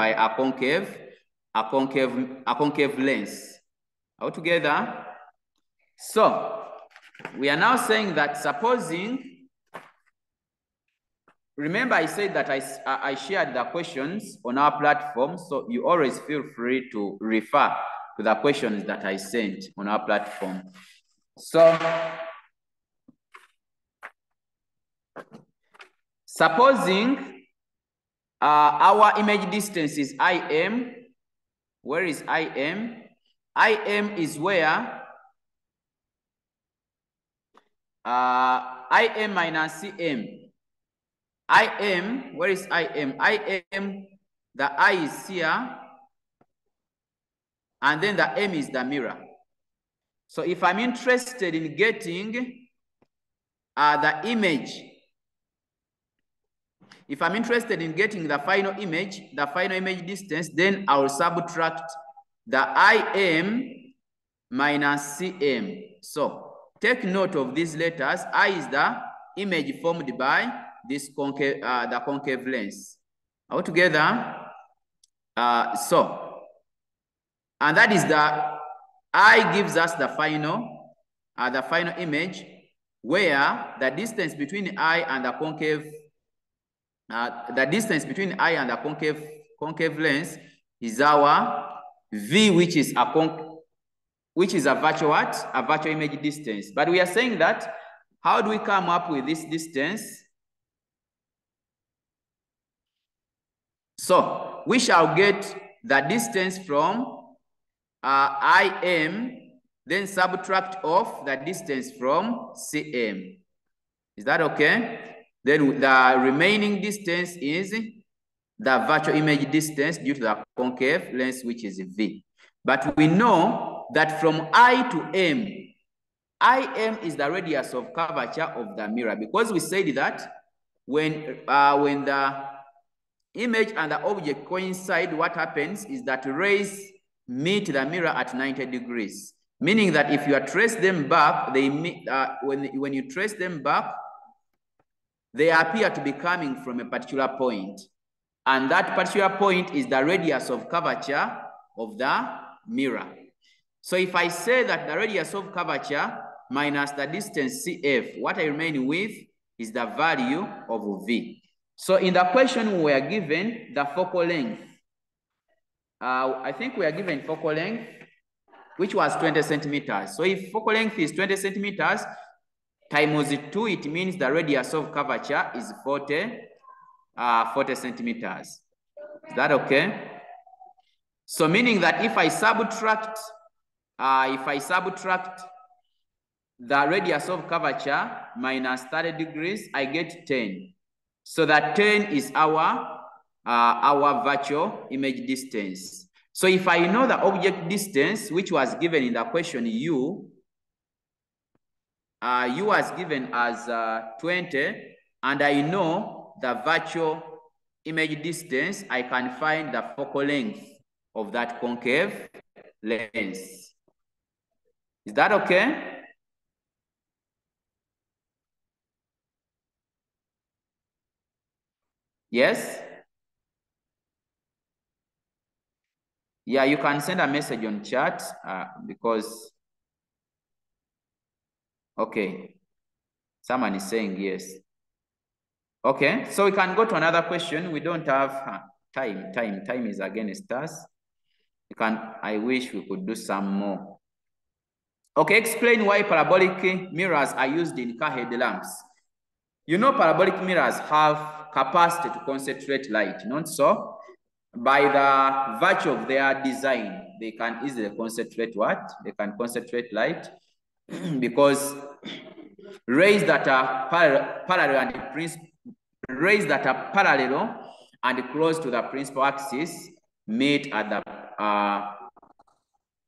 a concave lens. Altogether, so we are now saying that supposing, remember I said that I shared the questions on our platform, so you always feel free to refer to the questions that I sent on our platform. So supposing our image distance is IM. Where is IM? IM is where IM minus CM. IM, where is IM? IM, the I is here, and then the M is the mirror. So if I'm interested in getting the image, if I'm interested in getting the final image distance, then I'll subtract the IM minus CM. So take note of these letters. I is the image formed by this the concave lens. Altogether, so, and that is the I gives us the final image, where the distance between I and the concave lens is our V, which is a virtual what? A virtual image distance. But we are saying that, how do we come up with this distance? So we shall get the distance from IM then subtract off the distance from CM. Is that okay? Then the remaining distance is the virtual image distance due to the concave lens, which is V. But we know that from I to M, IM is the radius of curvature of the mirror, because we said that when the image and the object coincide, what happens is that rays meet the mirror at 90 degrees, meaning that if you trace them back, they meet, when you trace them back, they appear to be coming from a particular point. And that particular point is the radius of curvature of the mirror. So if I say that the radius of curvature minus the distance CF, what I remain with is the value of V. So in the question we are given the focal length. I think we are given focal length, which was 20 centimeters. So if focal length is 20 centimeters, times 2, it means the radius of curvature is 40 centimeters. Is that okay? So meaning that if I subtract the radius of curvature minus 30 degrees, I get 10. So that 10 is our virtual image distance. So if I know the object distance, which was given in the question U was given as 20, and I know the virtual image distance, I can find the focal length of that concave lens. Is that okay? Yes? Yeah, you can send a message on chat because, okay, someone is saying yes. Okay, so we can go to another question. We don't have time. Time is against us. I wish we could do some more. Okay, explain why parabolic mirrors are used in car headlamps. You know, parabolic mirrors have capacity to concentrate light, not so? By the virtue of their design, they can easily concentrate what? They can concentrate light because rays that are parallel and close to the principal axis meet at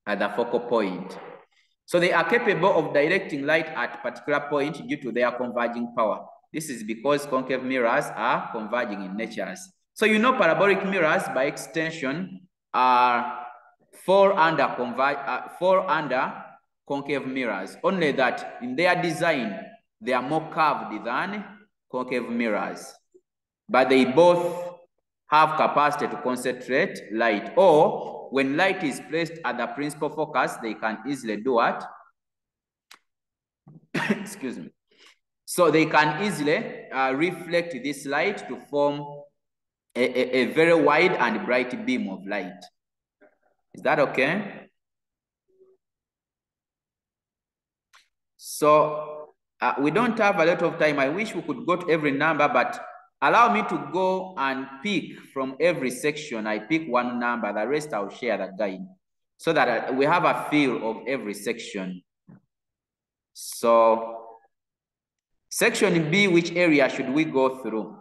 the focal point. So they are capable of directing light at a particular point due to their converging power. This is because concave mirrors are converging in nature. So you know parabolic mirrors by extension fall under concave mirrors, only that in their design, they are more curved than concave mirrors. But they both have capacity to concentrate light, or when light is placed at the principal focus, they can easily do what? Excuse me. So they can easily reflect this light to form a very wide and bright beam of light. Is that okay? So we don't have a lot of time. I wish we could go to every number, but allow me to go and pick from every section. I pick one number, the rest I'll share the guide so that we have a feel of every section. So section B, which area should we go through?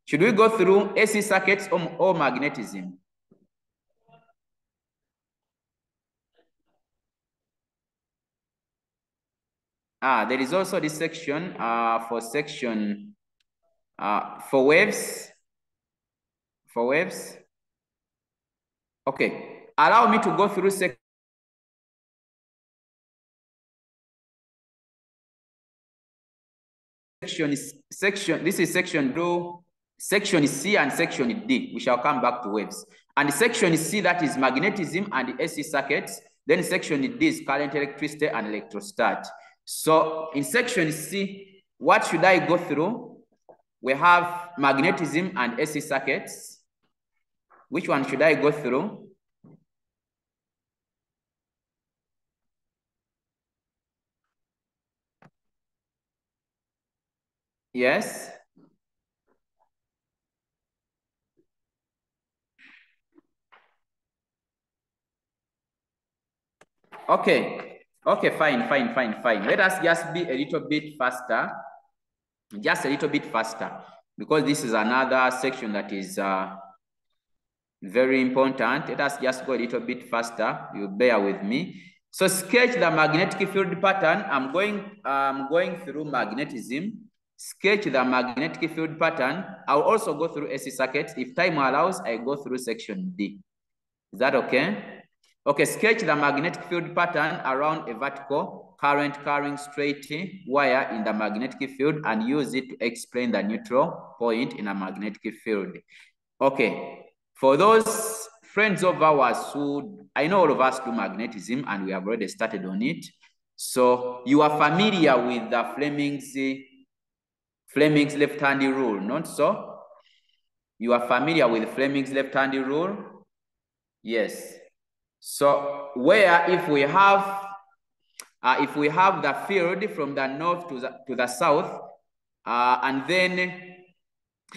Should we go through AC circuits or magnetism? There is also this section for waves. For waves. Okay, allow me to go through section. This is section C and section D. We shall come back to waves. And section C, that is magnetism and AC circuits. Then section D is current, electricity, and electrostat. So in section C, what should I go through? We have magnetism and AC circuits. Which one should I go through? Yes. Okay, fine. Let us just be a little bit faster, because this is another section that is very important. Let us just go a little bit faster. You bear with me. So sketch the magnetic field pattern. I'm going through magnetism. Sketch the magnetic field pattern. I'll also go through AC circuits. If time allows, I go through section D. Is that okay? Okay, sketch the magnetic field pattern around a vertical current carrying straight wire in the magnetic field and use it to explain the neutral point in a magnetic field. Okay, for those friends of ours who, I know all of us do magnetism and we have already started on it. So you are familiar with the Fleming's left-hand rule, not so? You are familiar with Fleming's left-hand rule? Yes. So where if we have the field from the north to the south, and then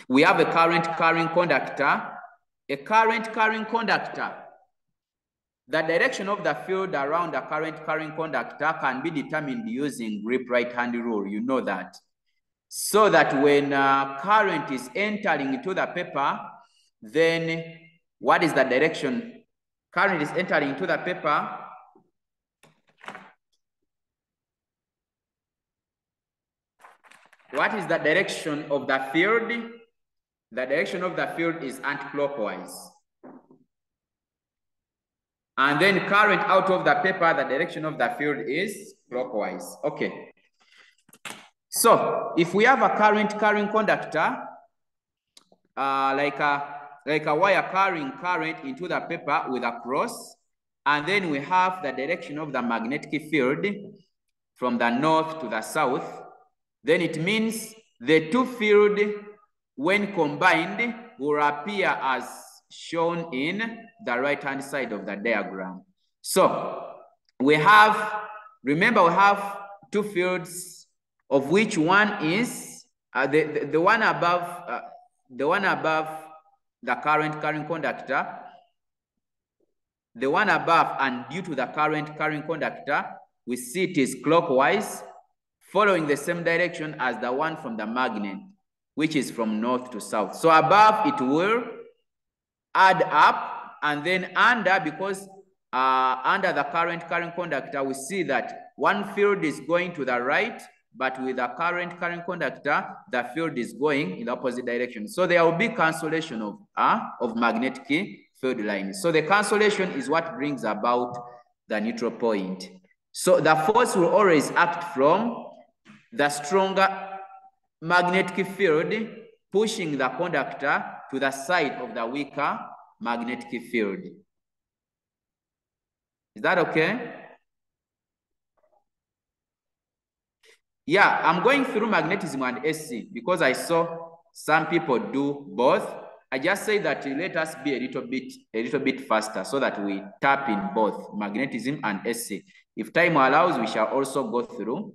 we have a current carrying conductor, the direction of the field around the current carrying conductor can be determined using grip right-hand rule. You know that. So that when current is entering into the paper, then what is the direction? Current is entering into the paper. What is the direction of the field? The direction of the field is anti-clockwise. And then current out of the paper, the direction of the field is clockwise. Okay. So if we have a current carrying conductor, like a wire carrying current into the paper with a cross, and then we have the direction of the magnetic field from the north to the south, then it means the two fields, when combined, will appear as shown in the right-hand side of the diagram. So we have, remember, we have two fields, of which one is the one above the current carrying conductor, the one above, and due to the current carrying conductor, we see it is clockwise, following the same direction as the one from the magnet, which is from north to south. So above it will add up, and then under, because under the current carrying conductor, we see that one field is going to the right, but with the current carrying conductor, the field is going in the opposite direction. So there will be cancellation of magnetic field lines. So the cancellation is what brings about the neutral point. So the force will always act from the stronger magnetic field pushing the conductor to the side of the weaker magnetic field. Is that okay? Yeah, I'm going through magnetism and SC because I saw some people do both. I just say that let us be a little bit faster so that we tap in both magnetism and SC. If time allows, we shall also go through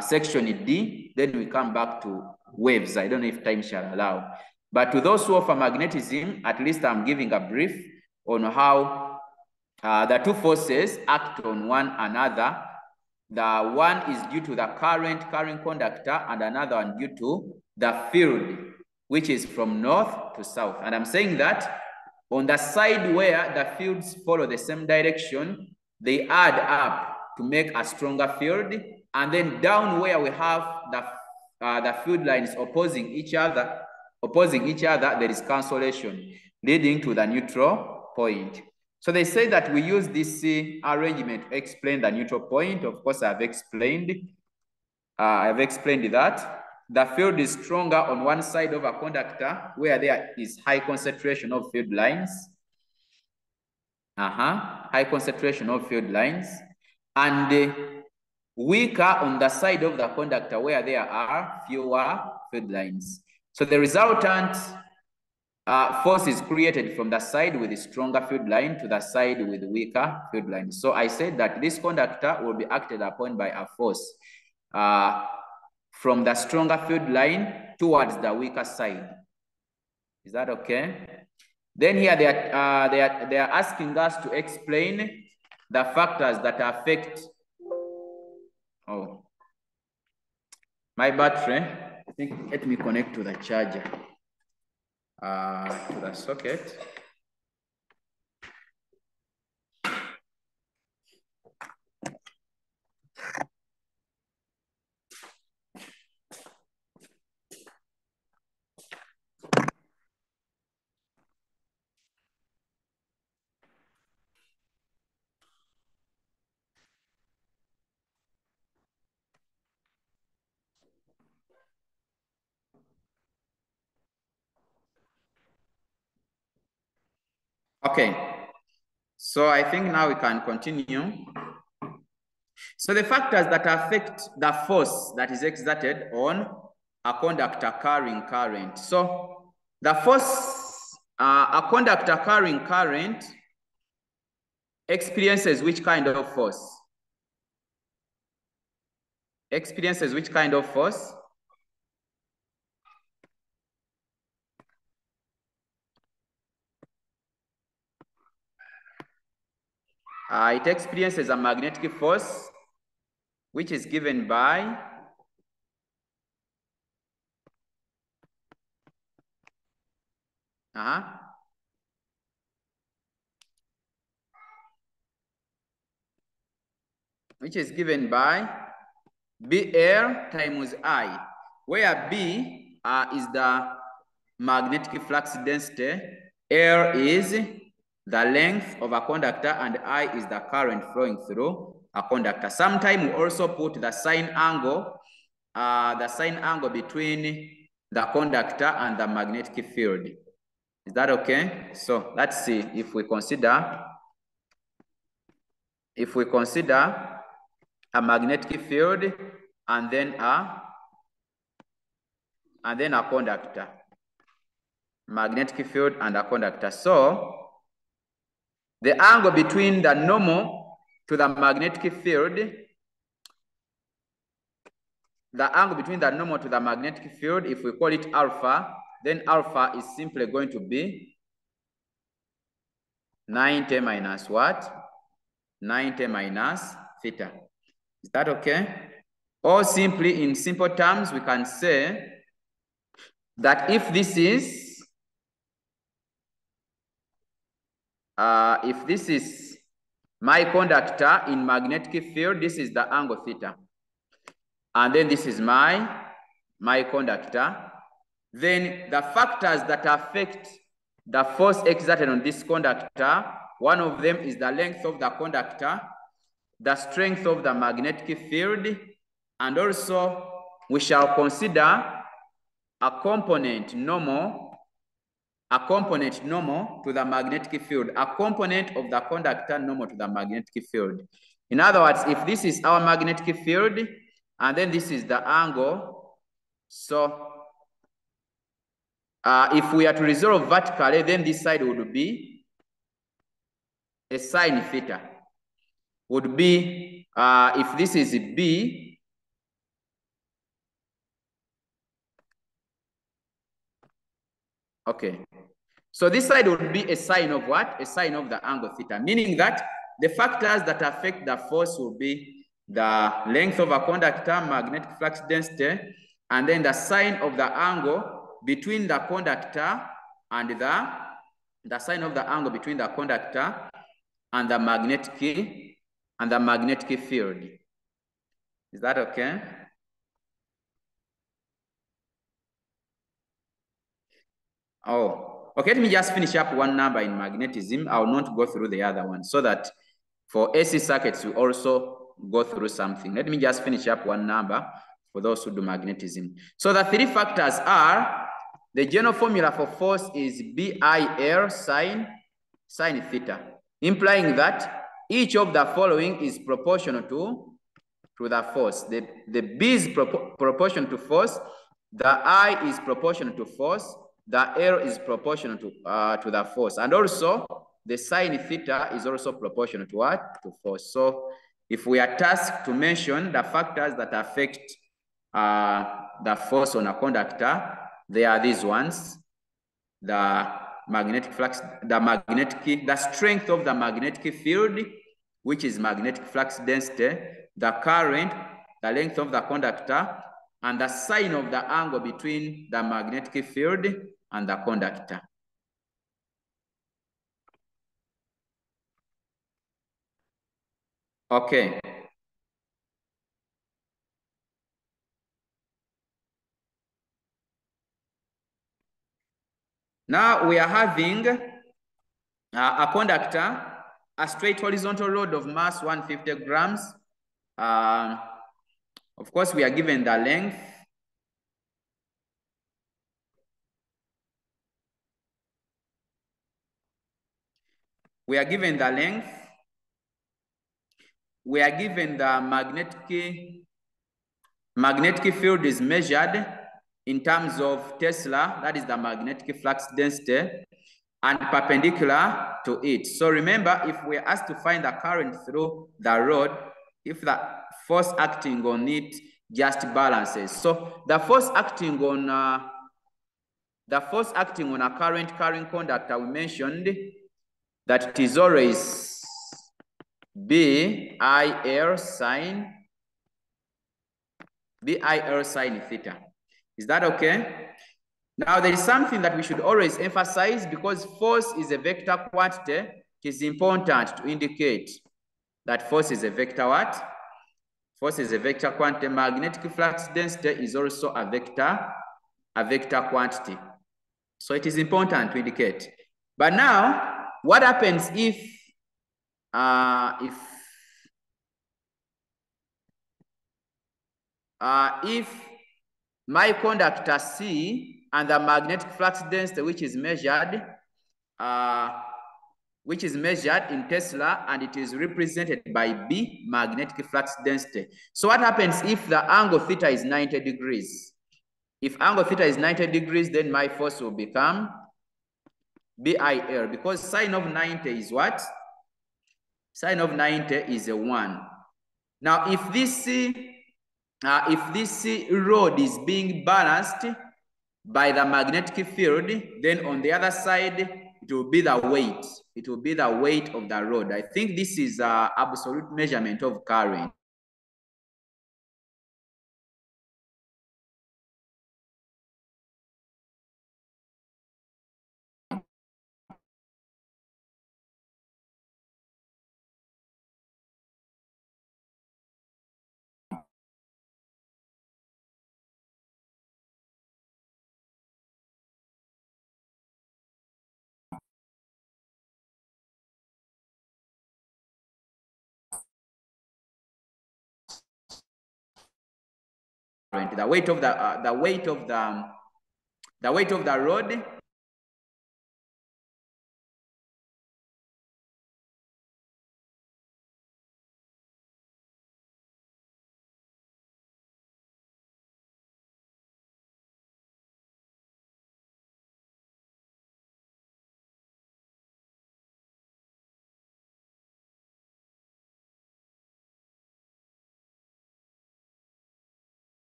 section D, then we come back to waves. I don't know if time shall allow. But to those who offer magnetism, at least I'm giving a brief on how the two forces act on one another. The one is due to the current carrying conductor, and another one due to the field, which is from north to south. And I'm saying that on the side where the fields follow the same direction, they add up to make a stronger field. And then down where we have the field lines opposing each other, there is cancellation, leading to the neutral point. So they say that we use this arrangement to explain the neutral point. Of course, I've explained that the field is stronger on one side of a conductor where there is high concentration of field lines. High concentration of field lines, and weaker on the side of the conductor where there are fewer field lines. So the resultant force is created from the side with a stronger field line to the side with weaker field line. So I said that this conductor will be acted upon by a force from the stronger field line towards the weaker side. Is that okay? Then here they are asking us to explain the factors that affect, oh, my battery, I think, let me connect to the charger, to the socket. Okay, so I think now we can continue. So the factors that affect the force that is exerted on a conductor carrying current. So the force, a conductor carrying current experiences which kind of force? Experiences which kind of force? It experiences a magnetic force which is given by BL times I, where B is the magnetic flux density, L is the length of a conductor, and I is the current flowing through a conductor. Sometimes we also put the sine angle between the conductor and the magnetic field. Is that okay? So let's see if we consider a magnetic field and then a conductor. Magnetic field and a conductor. So the angle between the normal to the magnetic field, if we call it alpha, then alpha is simply going to be 90 minus what? 90 minus theta. Is that okay? Or simply in simple terms, we can say that if this is my conductor in magnetic field, this is the angle theta. And then this is my conductor. Then the factors that affect the force exerted on this conductor, one of them is the length of the conductor, the strength of the magnetic field, and also we shall consider a component normal to the magnetic field, a component of the conductor normal to the magnetic field. In other words, if this is our magnetic field, and then this is the angle, so if we are to resolve vertically, then this side would be a sine theta. Would be, if this is B, okay. So this side would be a sine of what? A sine of the angle theta, meaning that the factors that affect the force will be the length of a conductor, magnetic flux density, and then the sine of the angle between the conductor and the sine of the angle between the conductor and the magnetic field. Is that okay? Oh, okay, let me just finish up one number in magnetism. I will not go through the other one, so that for AC circuits, we also go through something. Let me just finish up one number for those who do magnetism. So the three factors are, the general formula for force is BIL sine theta, implying that each of the following is proportional to the force. The B is proportional to force, the I is proportional to force, the L is proportional to the force, and also the sine theta is also proportional to what? To force. So if we are tasked to mention the factors that affect the force on a conductor, they are these ones: the magnetic flux, the strength of the magnetic field, which is magnetic flux density, the current, the length of the conductor, and the sign of the angle between the magnetic field and the conductor. Okay. Now we are having a conductor, a straight horizontal rod of mass 150 grams. Of course, we are given the length. We are given the length. We are given the magnetic field is measured in terms of Tesla, that is the magnetic flux density, and perpendicular to it. So remember, if we are asked to find the current through the rod, if the force acting on it just balances. So the force acting on a current carrying conductor, we mentioned that it is always BIL sine theta. Is that okay? Now, there is something that we should always emphasize, because force is a vector quantity. It is important to indicate that force is a vector what? Force is a vector quantity. Magnetic flux density is also a vector quantity. So it is important to indicate. But now, what happens if my conductor C and the magnetic flux density, which is measured in Tesla, and it is represented by B, magnetic flux density. So what happens if the angle theta is 90 degrees? If angle theta is 90 degrees, then my force will become BIL, because sine of 90 is what? Sine of 90 is a 1. Now, if this rod is being balanced by the magnetic field, then on the other side, it will be the weight. It will be the weight of the rod. I think this is an absolute measurement of current. The weight of the rod .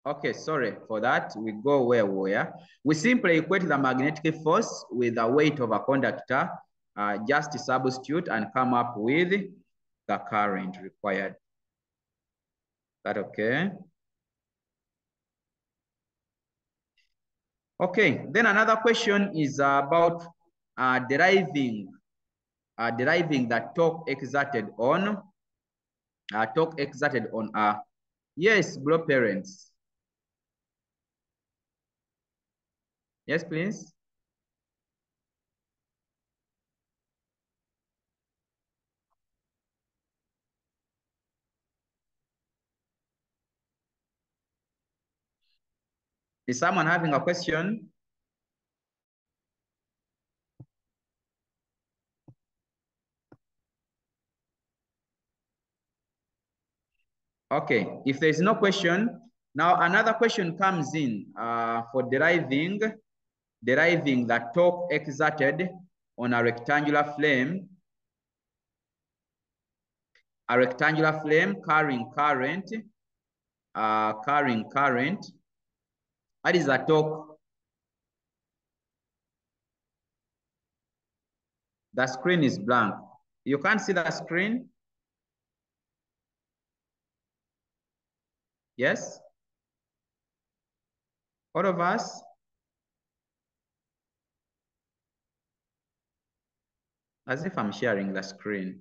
Okay, sorry for that. We go where we are. We simply equate the magnetic force with the weight of a conductor, just substitute and come up with the current required. Is that okay? Okay, then another question is about deriving the torque exerted on yes, bro parents. Yes, please. Is someone having a question? Okay, if there is no question, now another question comes in for deriving the torque exerted on a rectangular flame carrying current carrying current. That is a torque. The screen is blank. You can't see the screen? Yes? All of us? As if I'm sharing the screen.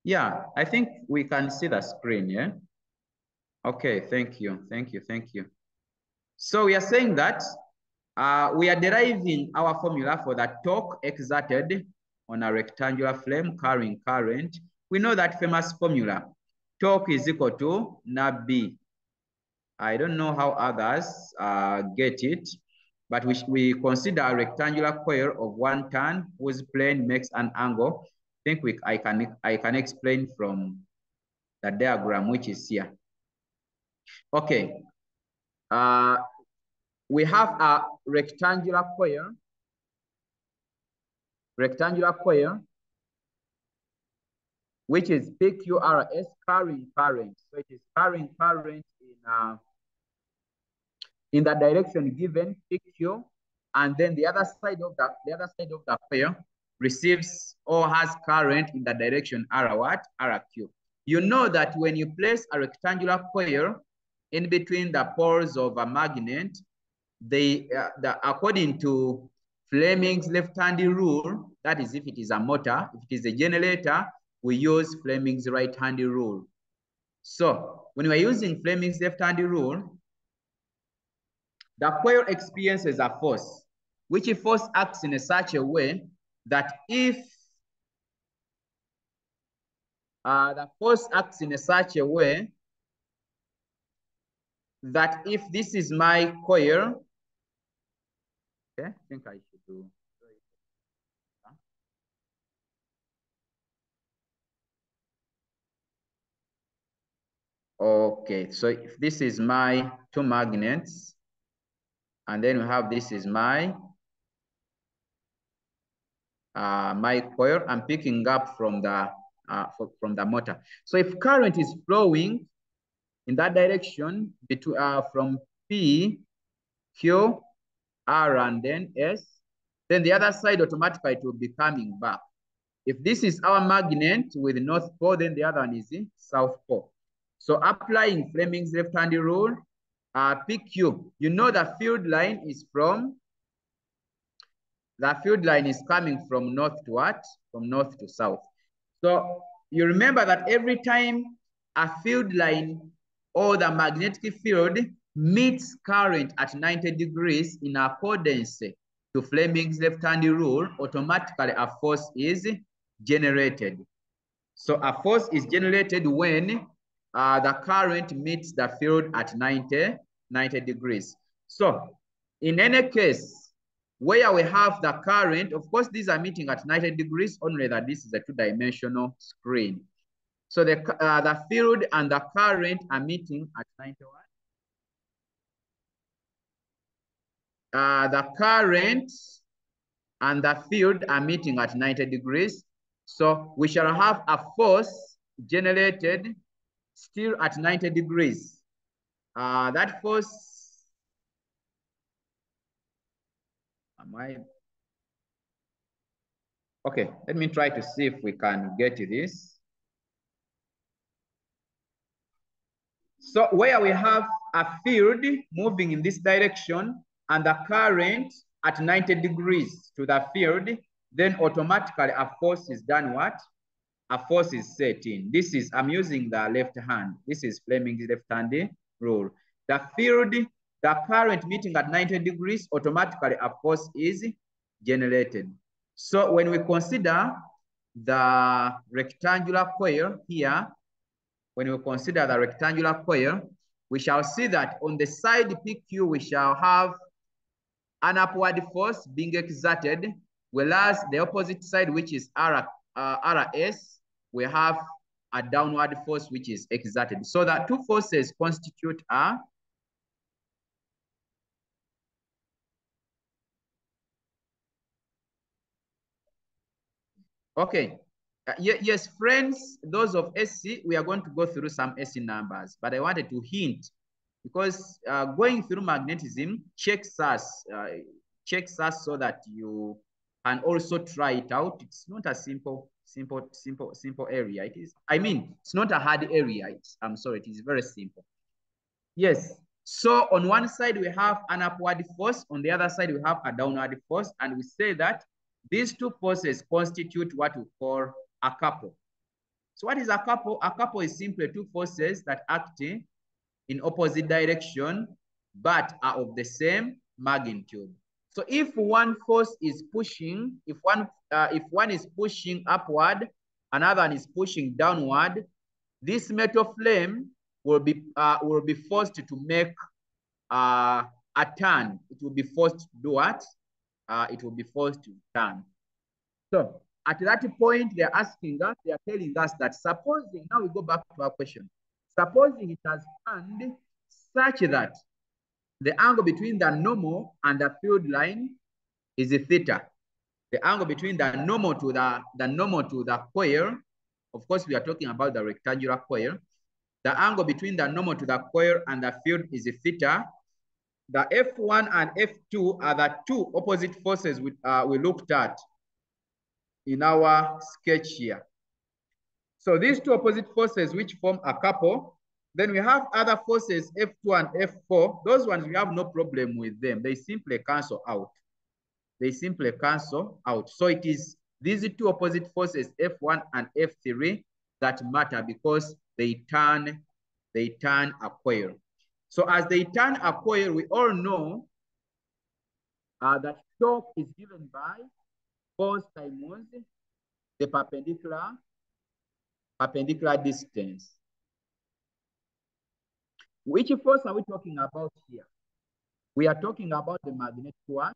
Yeah, I think we can see the screen, yeah? Okay, thank you, thank you, thank you. So we are saying that we are deriving our formula for the torque exerted on a rectangular flame carrying current. We know that famous formula, torque is equal to NAB. I don't know how others get it, but we consider a rectangular coil of 1 ton whose plane makes an angle. I think I can explain from the diagram which is here. Okay, we have a rectangular coil, which is PQRS carrying current. So it is carrying current in the direction given PQ, and then the other side of the coil receives or has current in the direction R what? RQ. You know that when you place a rectangular coil in between the poles of a magnet, according to Fleming's left-hand rule, that is if it is a motor, if it is a generator, we use Fleming's right-hand rule. So when we're using Fleming's left-hand rule, the coil experiences a force, which force acts in such a way that if the force acts in such a way that if this is my coil, okay, I think I should do. Okay, so if this is my 2 magnets, and then we have this is my my coil. I'm picking up from the motor. So if current is flowing in that direction between from P, Q, R, and then S, then the other side automatically it will be coming back. If this is our magnet with North Pole, then the other one is the South Pole. So applying Fleming's left-hand rule, PQ, you know the field line is coming from north to what? From north to south. So you remember that every time a field line or the magnetic field meets current at 90 degrees in accordance to Fleming's left-hand rule, automatically a force is generated. So a force is generated when the current meets the field at 90 degrees. So in any case, where we have the current, of course, these are meeting at 90 degrees, only that this is a 2-dimensional screen. So the field and the current are meeting at 91. The current and the field are meeting at 90 degrees. So we shall have a force generated still at 90 degrees. That force, okay, let me try to see if we can get this. So where we have a field moving in this direction and the current at 90 degrees to the field, then automatically a force is done what? A force is set in. This is, I'm using the left hand. This is Fleming's left-hand rule. The field, the current meeting at 90 degrees, automatically a force is generated. So when we consider the rectangular coil here, when we consider the rectangular coil, we shall see that on the side PQ, we shall have an upward force being exerted, whereas the opposite side, which is RS, we have a downward force which is exerted. So the two forces constitute a okay. Yes, friends, those of SC, we are going to go through some SC numbers, but I wanted to hint because going through magnetism, check SAS so that you can also try it out. It's not a simple area. It is, I mean, it's not a hard area. I'm sorry, it is very simple. Yes. So on one side, we have an upward force. On the other side, we have a downward force. And we say that these two forces constitute what we call a couple. So what is a couple? A couple is simply two forces that act in opposite direction, but are of the same magnitude. So if one force is pushing, if one is pushing upward, another one is pushing downward, this metal frame will be forced to make a turn. It will be forced to do what? It will be forced to turn. So at that point, they're asking us, they are telling us that supposing, now we go back to our question, supposing it has turned such that the angle between the normal and the field line is a theta. The angle between the normal to the coil, of course, we are talking about the rectangular coil. The angle between the normal to the coil and the field is a theta. The F1 and F2 are the two opposite forces we looked at in our sketch here. So these two opposite forces which form a couple, then we have other forces F2 and F4. Those ones we have no problem with them. They simply cancel out. They simply cancel out. So it is these two opposite forces F1 and F3 that matter because they turn a coil. So as they turn a coil, we all know that torque is given by force times the perpendicular distance. Which force are we talking about here? We are talking about the magnetic what?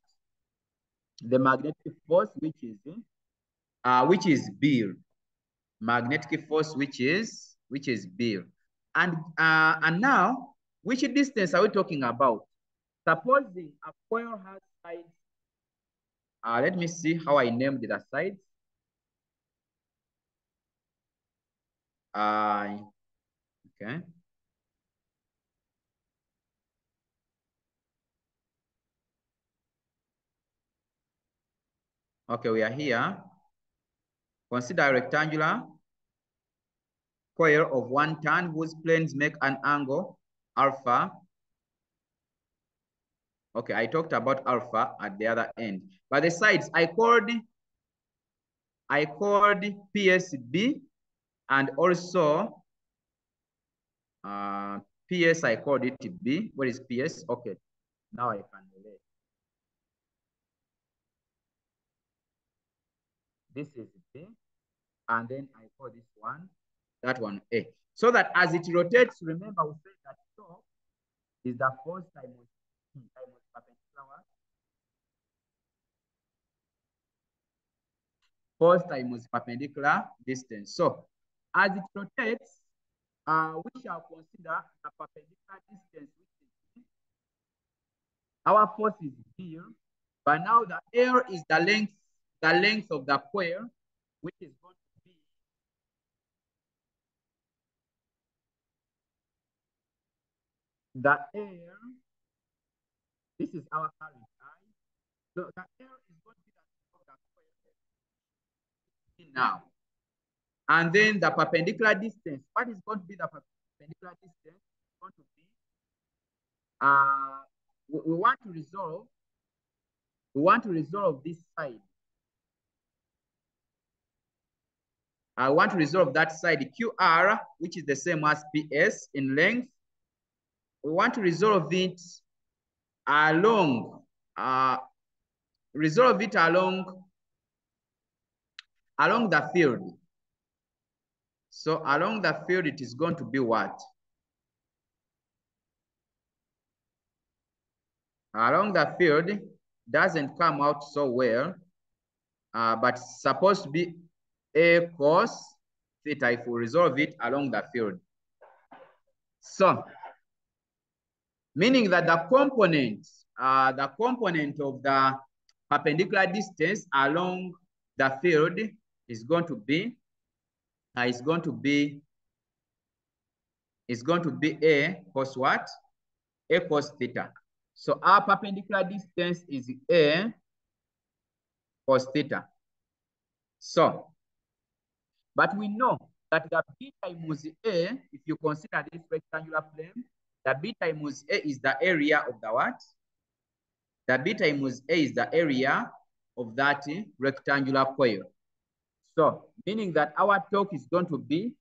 The magnetic force, which is B. Magnetic force, which is B. And now, which distance are we talking about? Supposing a coil has sides. Let me see how I named the sides. Okay. Okay, we are here. Consider a rectangular coil of one turn whose planes make an angle alpha. Okay, I talked about alpha at the other end. But the sides, I called PSB and also PS, I called it B. What is PS? Okay, now I can relate. This is B, and then I call this one, that one A. So that as it rotates, remember we said that torque is the force times perpendicular. Force times perpendicular distance. So as it rotates, we shall consider the perpendicular distance, which is our force is here, but now the L is the length of the coil, which is going to be the L. This is our current I. So the L is going to be the length of the coil now. And then the perpendicular distance. What is going to be the perpendicular distance? It's going to be we want to resolve this side. I want to resolve that side QR, which is the same as PS in length. We want to resolve it along along the field. So along the field, it is going to be what? Along the field doesn't come out so well, but it's supposed to be A cos theta if we resolve it along the field. So, meaning that the component of the perpendicular distance along the field is going to be is going to be A cos what? A cos theta. So our perpendicular distance is A cos theta. So, but we know that the B times A, if you consider this rectangular plane, the B times A is the area of the what? The B times A is the area of that rectangular coil. So, meaning that our torque is going to be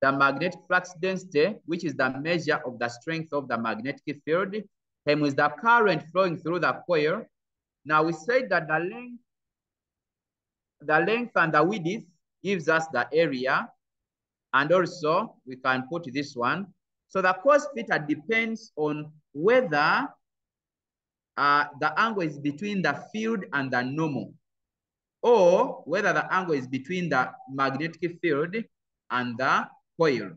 the magnetic flux density, which is the measure of the strength of the magnetic field, times the current flowing through the coil. Now we said that the length and the width gives us the area, and also we can put this one. So the cos theta depends on whether the angle is between the field and the normal, or whether the angle is between the magnetic field and the coil,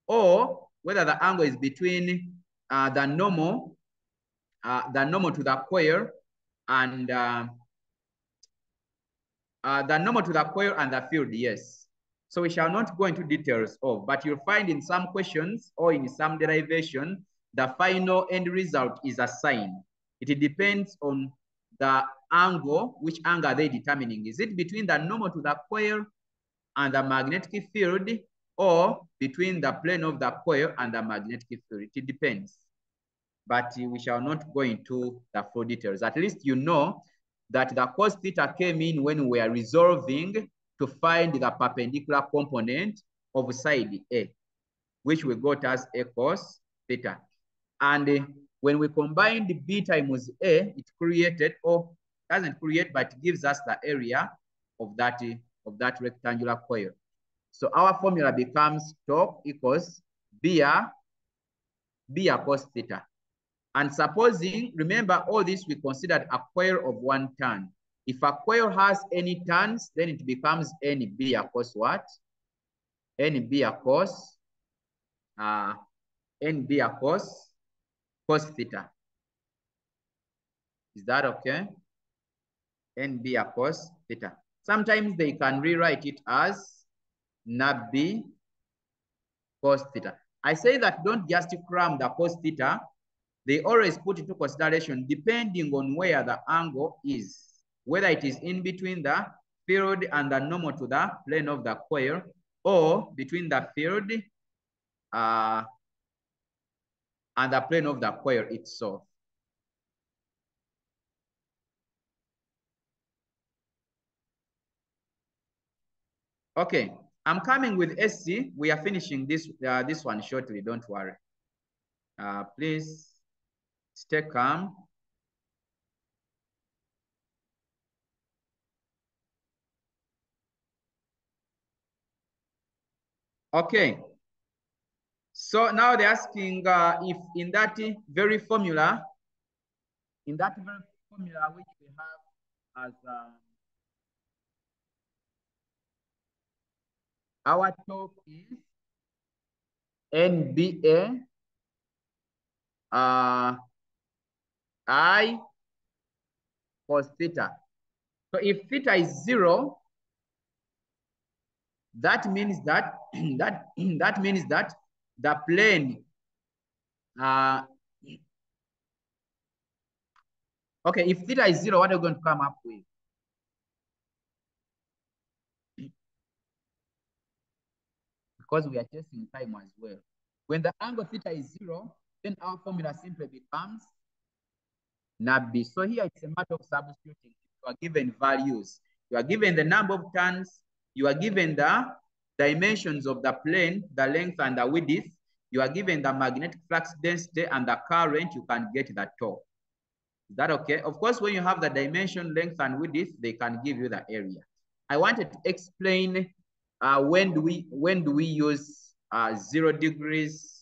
or whether the angle is between the normal to the coil and the normal to the coil and the field, yes. So we shall not go into details of, but you'll find in some questions or in some derivation, the final end result is a sine. It depends on the angle. Which angle are they determining? Is it between the normal to the coil and the magnetic field, or between the plane of the coil and the magnetic field? It depends. But we shall not go into the full details. At least you know that the cos theta came in when we are resolving to find the perpendicular component of side A, which we got as A cos theta. And when we combined B times A, it created, or doesn't create, but gives us the area of that rectangular coil. So our formula becomes torque equals B cos theta. And supposing, remember all this, we considered a coil of 1 turn. If a coil has any turns, then it becomes NB cos what? NB cos theta. Is that okay? NB cos theta. Sometimes they can rewrite it as NB cos theta. I say that don't just cram the cos theta. They always put into consideration depending on where the angle is, whether it is in between the field and the normal to the plane of the coil, or between the field and the plane of the coil itself. Okay, I'm coming with SC. We are finishing this one shortly, don't worry. Please stay calm. Okay. So now they're asking if in that very formula, which we have as our torque is NBA I cos theta. So if theta is 0, that means that that means that the plane okay, if theta is 0, what are you going to come up with? Because we are testing time as well. When the angle theta is 0, then our formula simply becomes NAB. So here it's a matter of substituting. You are given values. You are given the number of turns. You are given the dimensions of the plane, the length and the width. You are given the magnetic flux density and the current. You can get the torque. Is that okay? Of course, when you have the dimension, length, and width, they can give you the area. I wanted to explain when do we use 0 degrees.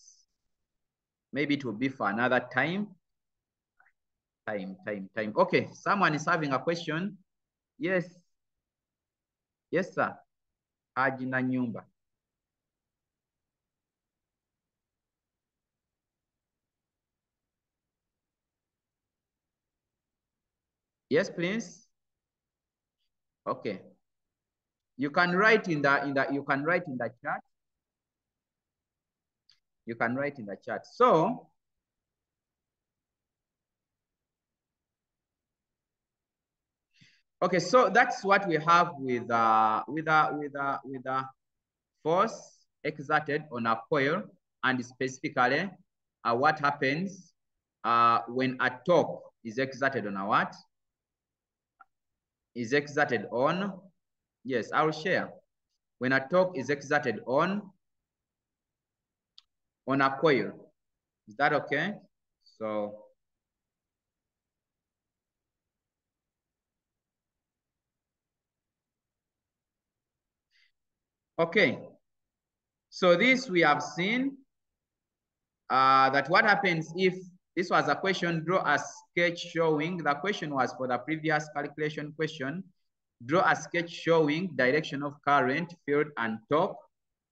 Maybe it will be for another time. Time. Okay, someone is having a question. Yes. Yes, sir. Haji na nyumba. Yes, please. Okay. You can write in the chat. You can write in the chat. So okay, so that's what we have with force exerted on a coil, and specifically what happens when a torque is exerted on a what? Is exerted on, yes, I'll share. When a torque is exerted on a coil. Is that okay? So okay. So this we have seen that what happens if this was a question, draw a sketch showing, the question was for the previous calculation question, draw a sketch showing direction of current, field, and torque.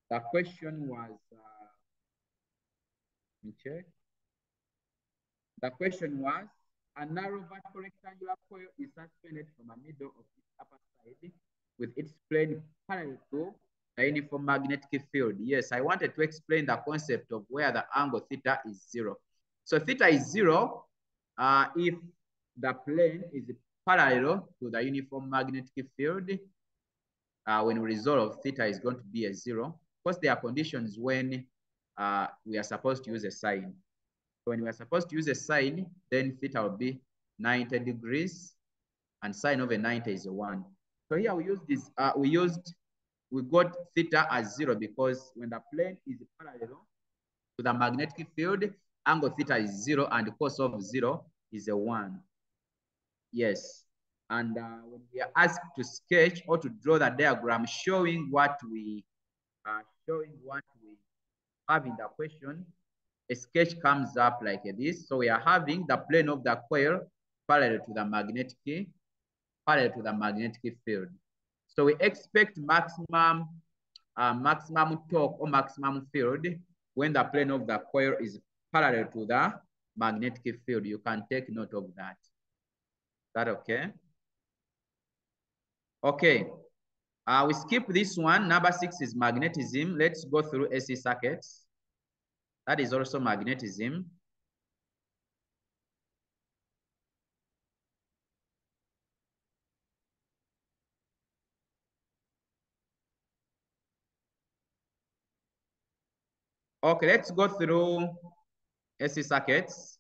The question was, let me check. The question was, a narrow vertical rectangular coil is suspended from the middle of its upper side with its plane parallel to a uniform magnetic field. Yes, I wanted to explain the concept of where the angle theta is 0. So theta is 0 if the plane is parallel to the uniform magnetic field. When we resolve, theta is going to be a 0. Of course, there are conditions when we are supposed to use a sign. So when we are supposed to use a sign, then theta will be 90 degrees, and sine over 90 is a 1. So here we use this, we got theta as 0 because when the plane is parallel to the magnetic field, angle theta is 0 and cos of 0 is a 1. Yes. And when we are asked to sketch or to draw the diagram showing what we have in the question, a sketch comes up like this. So we are having the plane of the coil parallel to the magnetic field. So we expect maximum torque or maximum field when the plane of the coil is parallel to the magnetic field. You can take note of that. Is that okay? Okay. We skip this one. Number 6 is magnetism. Let's go through AC circuits. That is also magnetism. Okay, let's go through AC circuits.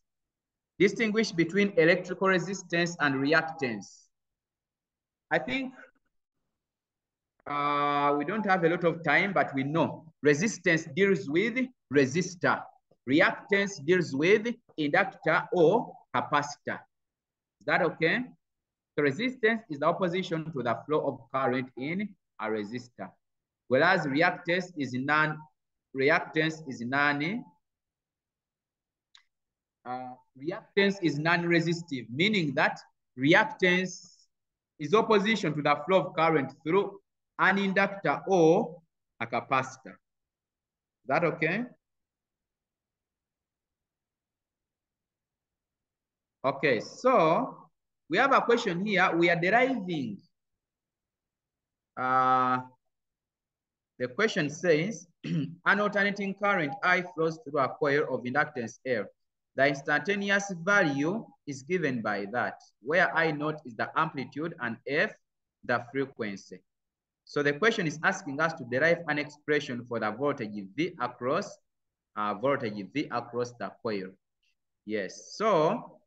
Distinguish between electrical resistance and reactance. I think we don't have a lot of time, but we know resistance deals with resistor. Reactance deals with inductor or capacitor. Is that okay? So resistance is the opposition to the flow of current in a resistor, whereas reactance is non-resistive, meaning that reactance is opposition to the flow of current through an inductor or a capacitor. Is that okay? Okay, so we have a question here. We are deriving. The question says, an alternating current I flows through a coil of inductance L. The instantaneous value is given by that, where I naught is the amplitude and F the frequency. So the question is asking us to derive an expression for the voltage V across the coil. Yes, so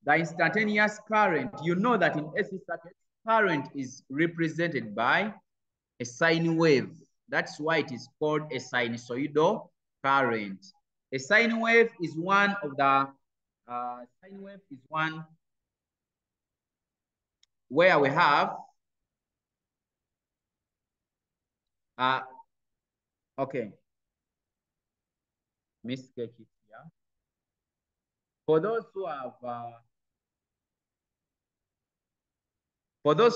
the instantaneous current, you know that in AC circuits, current is represented by a sine wave. That's why it is called a sinusoidal current. A sine wave is one where we have okay. Let me sketch it here. For those who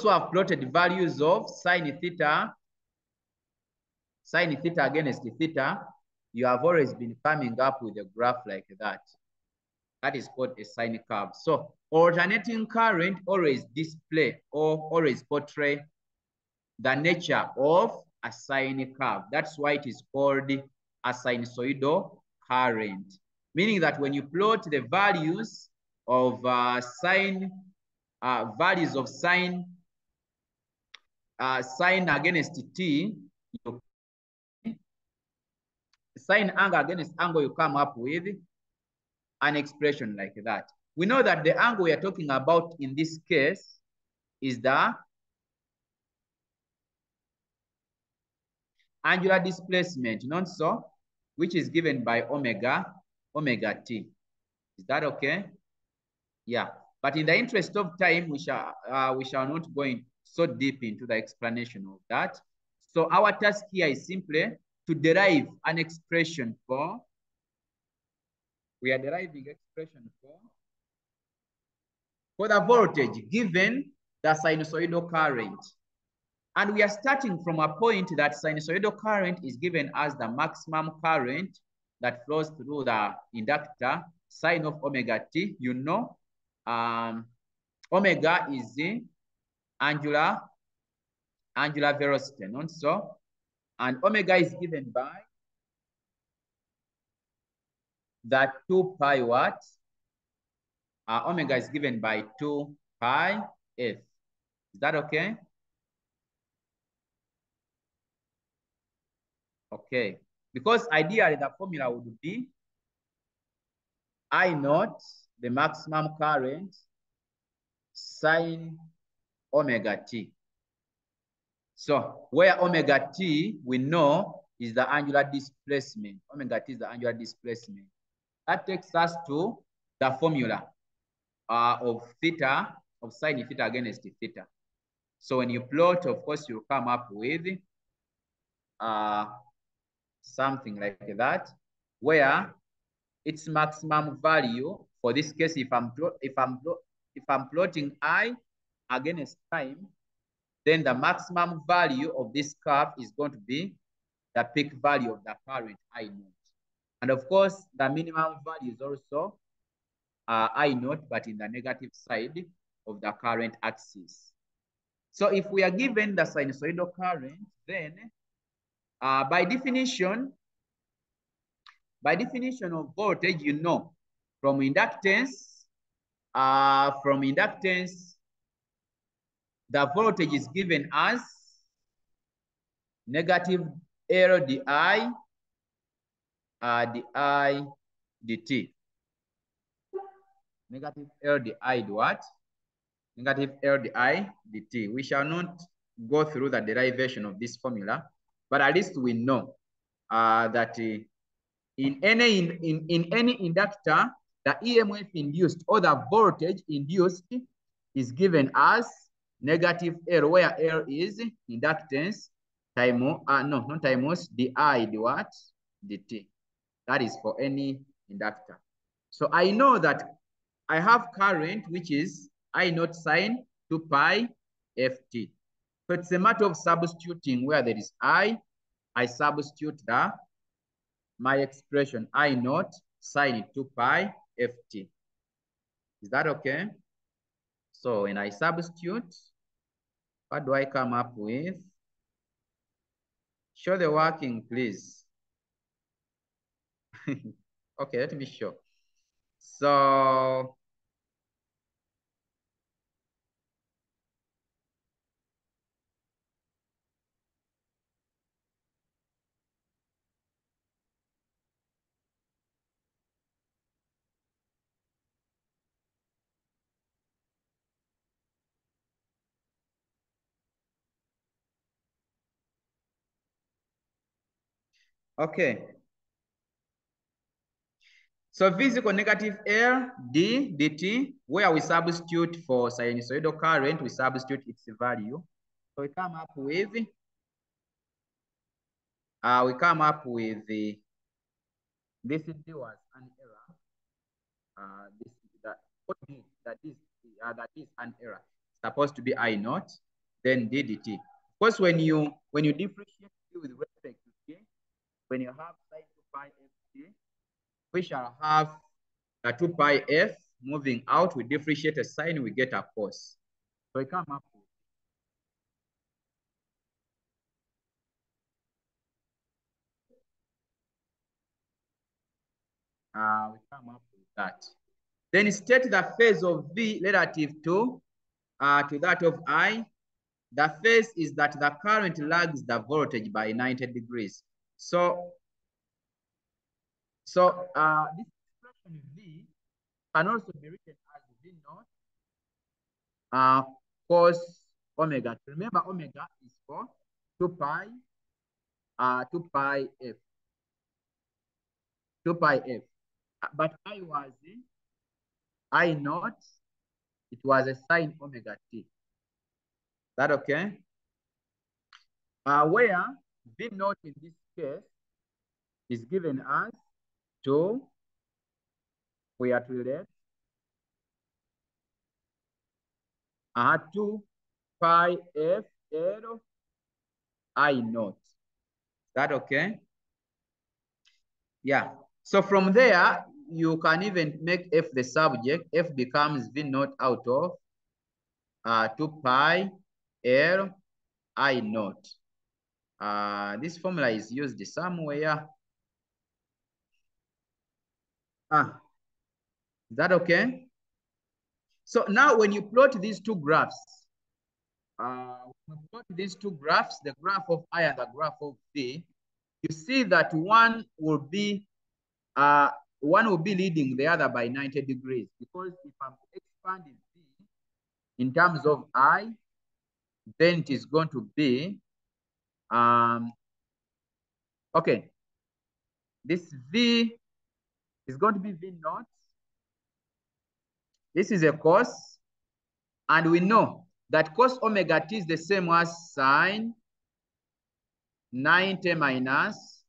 have plotted values of sine theta against theta, you have always been coming up with a graph like that. That is called a sine curve. So alternating current always display or always portray the nature of a sine curve. That's why it is called a sinusoidal current, meaning that when you plot the values of values of sine against t, sine angle against angle, you come up with an expression like that. We know that the angle we are talking about in this case is the angular displacement, not so, which is given by omega t. Is that okay? Yeah. But in the interest of time, we shall not go in so deep into the explanation of that. So our task here is simply to derive an expression for. We are deriving expression for the voltage given the sinusoidal current. And we are starting from a point that sinusoidal current is given as the maximum current that flows through the inductor, sine of omega t. You know, omega is the angular velocity, not so? And omega is given by that 2 pi what? Omega is given by 2 pi f. Is that okay? Okay. Because ideally the formula would be I naught, the maximum current, sine omega t. So where omega t we know is the angular displacement. Omega t is the angular displacement. That takes us to the formula of theta, of sine theta against theta. So when you plot, of course, you'll come up with something like that, where its maximum value, for this case, if I'm plotting I against time, then the maximum value of this curve is going to be the peak value of the current I naught. And of course, the minimum value is also I naught, but in the negative side of the current axis. So if we are given the sinusoidal current, then by definition of voltage, you know, from inductance, the voltage is given as negative L di dt. Negative L di what? Negative L di dt. We shall not go through the derivation of this formula, but at least we know that in any inductor, the EMF induced or the voltage induced is given as negative L, where L is inductance times not times di what? dt. That is for any inductor. So I know that I have current, which is I naught sine 2 pi ft. So it's a matter of substituting where there is I substitute my expression I naught sine 2 pi ft. Is that okay? So when I substitute, what do I come up with? Show the working, please. Okay, let me show. So okay. So V is equal negative L d dt, where we substitute for sinusoidal current, we substitute its value. So we come up with the this was an error. That is an error. Supposed to be I naught, then d dt. Of course, when you differentiate with respect to t, when you have sine 2 pi ft, we shall have a 2 pi f moving out. We differentiate a sign, we get a cos. So we come up with We come up with that. Then state the phase of V relative to that of I. The phase is that the current lags the voltage by 90 degrees. So this expression V can also be written as V naught cos omega. Remember, omega is for 2 pi f. 2 pi f. But I was I naught. It was a sine omega t. That okay? Where V naught in this case is given as 2, we are to relate 2 pi f L I naught. Is that okay? Yeah. So from there, you can even make F the subject. F becomes V naught out of 2 pi L I naught. This formula is used somewhere. Is that okay? So now when you plot these two graphs, the graph of I and the graph of V, you see that one will be leading the other by 90 degrees, because if I'm expanding V in terms of I, then it is going to be okay. This V is going to be V naught. This is a cos, and we know that cos omega t is the same as sine 90 minus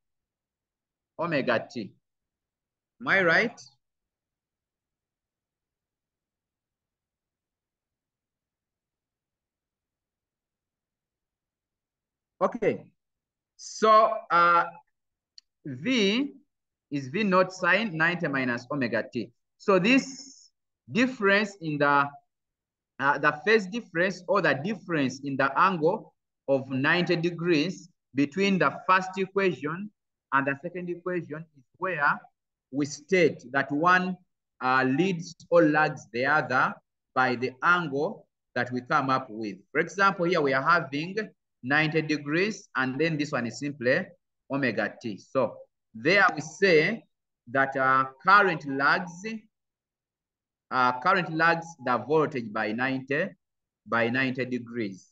omega t. Am I right? Okay. So V is V naught sine 90 minus omega t. So this difference in the phase difference, or the difference in the angle of 90 degrees between the first equation and the second equation, is where we state that one leads or lags the other by the angle that we come up with. For example, here we are having 90 degrees, and then this one is simply omega t. So there we say that current lags the voltage by 90 degrees.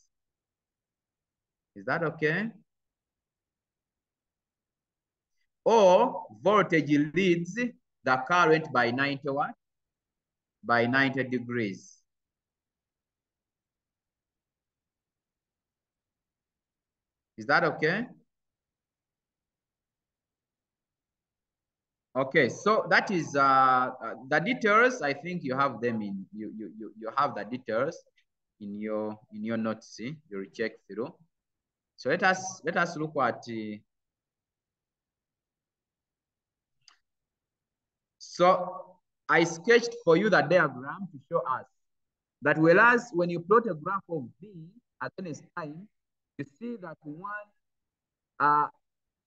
Is that okay? Or voltage leads the current by 90 what? By 90 degrees. Is that okay? Okay, so that is the details. I think you have them in you have the details in your notes. See, you check through. So let us look at so I sketched for you the diagram to show us that whereas when you plot a graph of V against time, you see that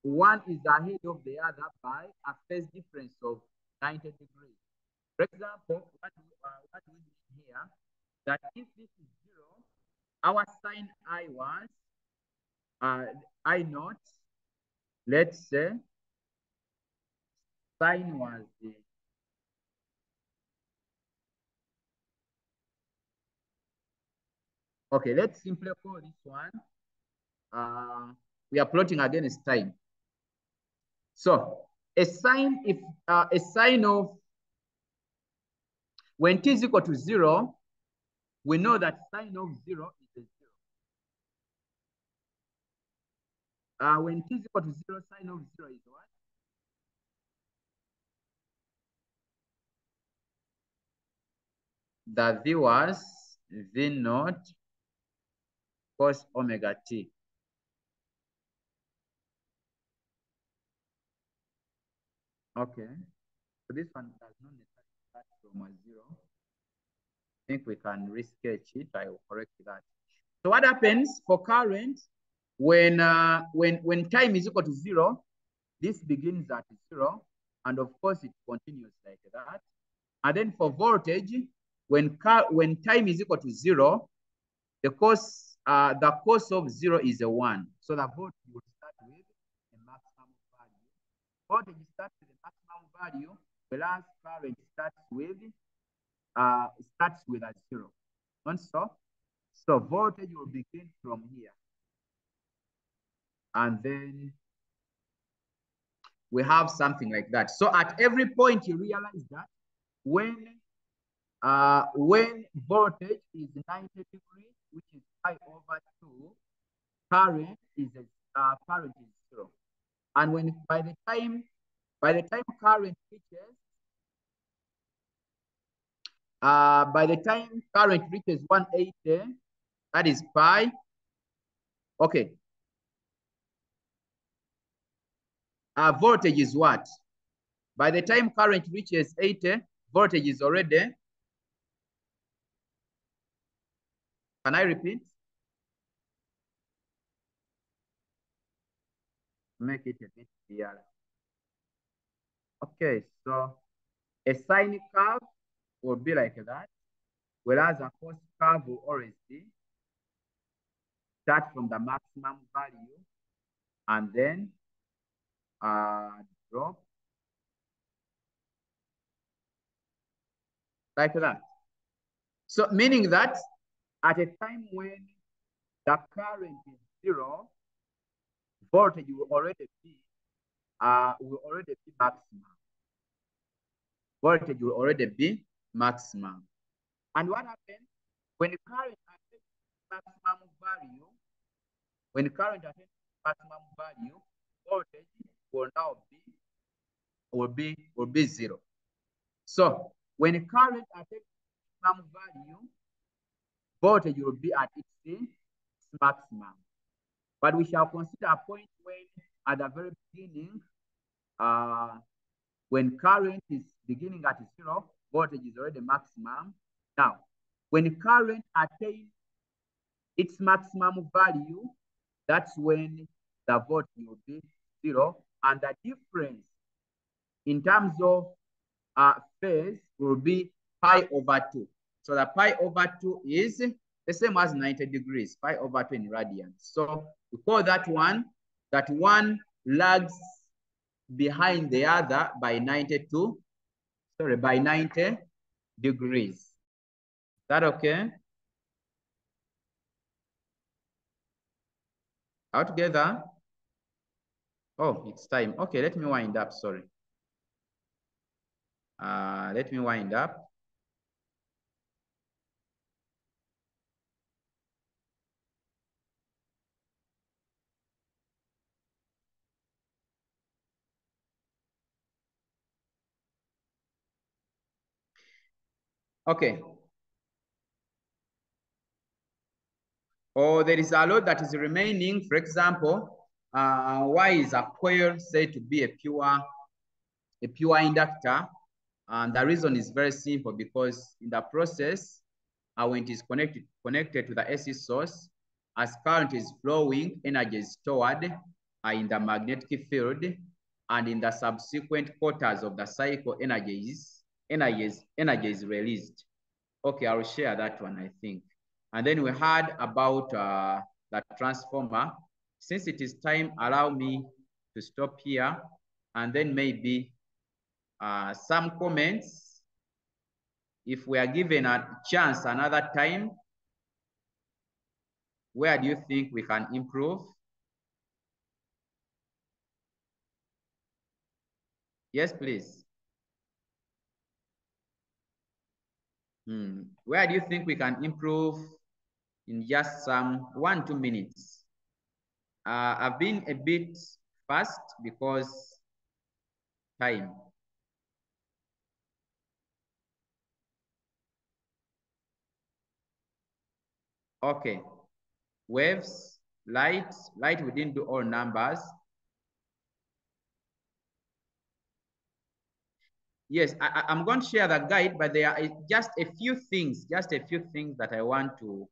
one is ahead of the other by a phase difference of 90 degrees. For example, what we mean here, that if this is 0, our sine I was I naught, let's say sine was okay, let's simply call this one we are plotting against time. So a sine, if a sine of when t is equal to 0, we know that sine of 0 is a 0. When t is equal to 0, sine of 0 is what? The V was V naught cos omega t. Okay. So this one does not necessarily start from a 0. I think we can resketch it. I will correct that. So what happens for current when time is equal to 0? This begins at 0, And of course, it continues like that. And then for voltage, when time is equal to 0, the cos of 0 is a 1. So the voltage will start with a maximum value. Voltage starts with a maximum value, whereas current starts with a 0. And so voltage will begin from here. And then we have something like that. So at every point, you realize that when voltage is 90 degrees, which is pi over 2, current is 0. And when by the time current reaches 180, that is pi. Okay. Voltage is what? By the time current reaches 80, voltage is already. Can I repeat? Make it a bit clearer. Okay, so a sine curve will be like that, whereas a cos curve will always be start from the maximum value and then drop like that. So meaning that at a time when the current is 0, voltage will already be maximum. Voltage will already be maximum. And what happens when the current attains maximum value? When current attains maximum value, voltage will now be 0. So when the current attains maximum value, voltage will be at its maximum. But we shall consider a point when at the very beginning, when current is beginning at 0, voltage is already maximum. Now, when current attains its maximum value, that's when the voltage will be 0. And the difference in terms of phase will be pi over 2. So the pi over 2 is the same as 90 degrees, pi over 2 in radians. So we call that one lags behind the other by 90 degrees. Is that okay? All together? Oh, it's time. Okay, let me wind up, sorry. Let me wind up. Okay. Or there is a load that is remaining. For example, why is a coil said to be a pure inductor? And the reason is very simple, because in the process, when it is connected to the AC source, as current is flowing, energy is stored in the magnetic field, and in the subsequent quarters of the cycle, energy is released. Okay, I will share that one, I think. And then we heard about the transformer. Since it is time, allow me to stop here, and then maybe some comments. If we are given a chance another time, where do you think we can improve? Yes, please. Where do you think we can improve in just some 1-2 minutes? I've been a bit fast because time. Okay. Waves, light, we didn't do all numbers. Yes, I'm going to share the guide, but there are just a few things that I want to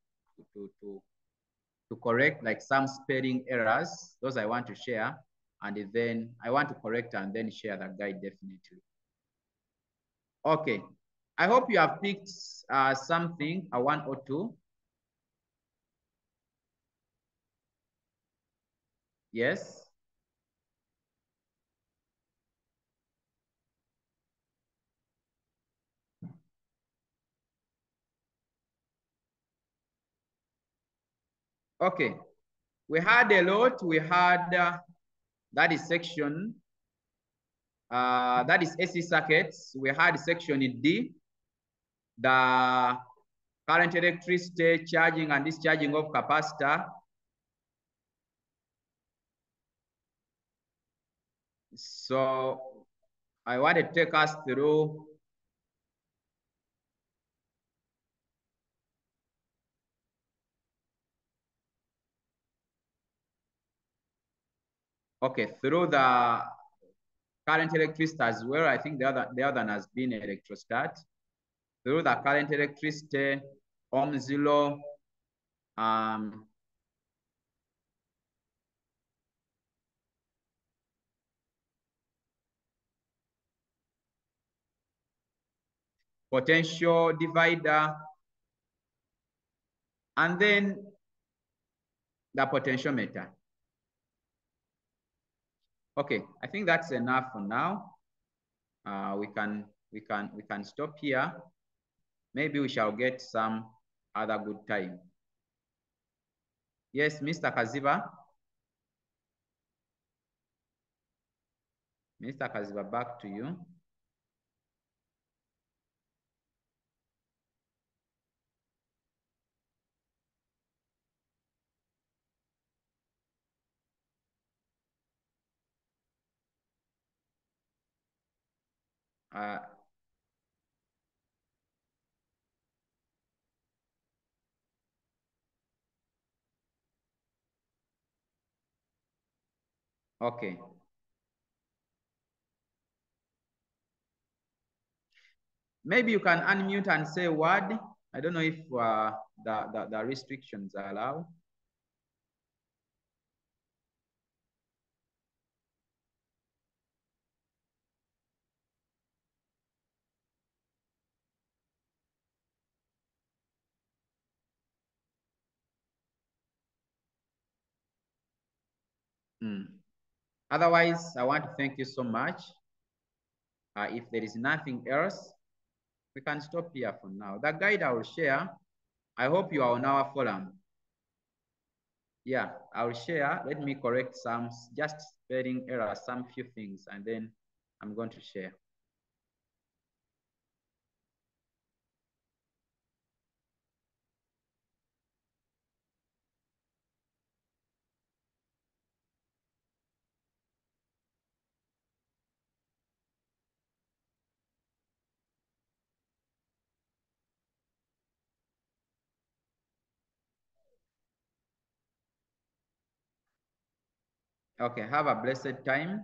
correct, like some spelling errors. Those I want to share. and then I want to correct and then share the guide definitely. Okay, I hope you have picked something, a one or two. Yes. Okay, we had a lot. We had that is section, that is AC circuits. We had section D, the current electricity, charging and discharging of capacitor. So I want to take us through through the current electricity as well. I think the other one has been electrostat. Through the current electricity, Ohm's law, potential divider, and then the potentiometer. Okay, I think that's enough for now. We can stop here. Maybe we shall get some other good time. Yes, Mr. Kaziba. Mr. Kaziba, back to you. Okay. Maybe you can unmute and say a word. I don't know if the restrictions are allowed. Otherwise, I want to thank you so much. If there is nothing else, we can stop here for now. The guide I will share, I hope you are on our forum. Yeah, I will share. Let me correct some, just spelling error, some few things, and then I'm going to share. Okay, have a blessed time.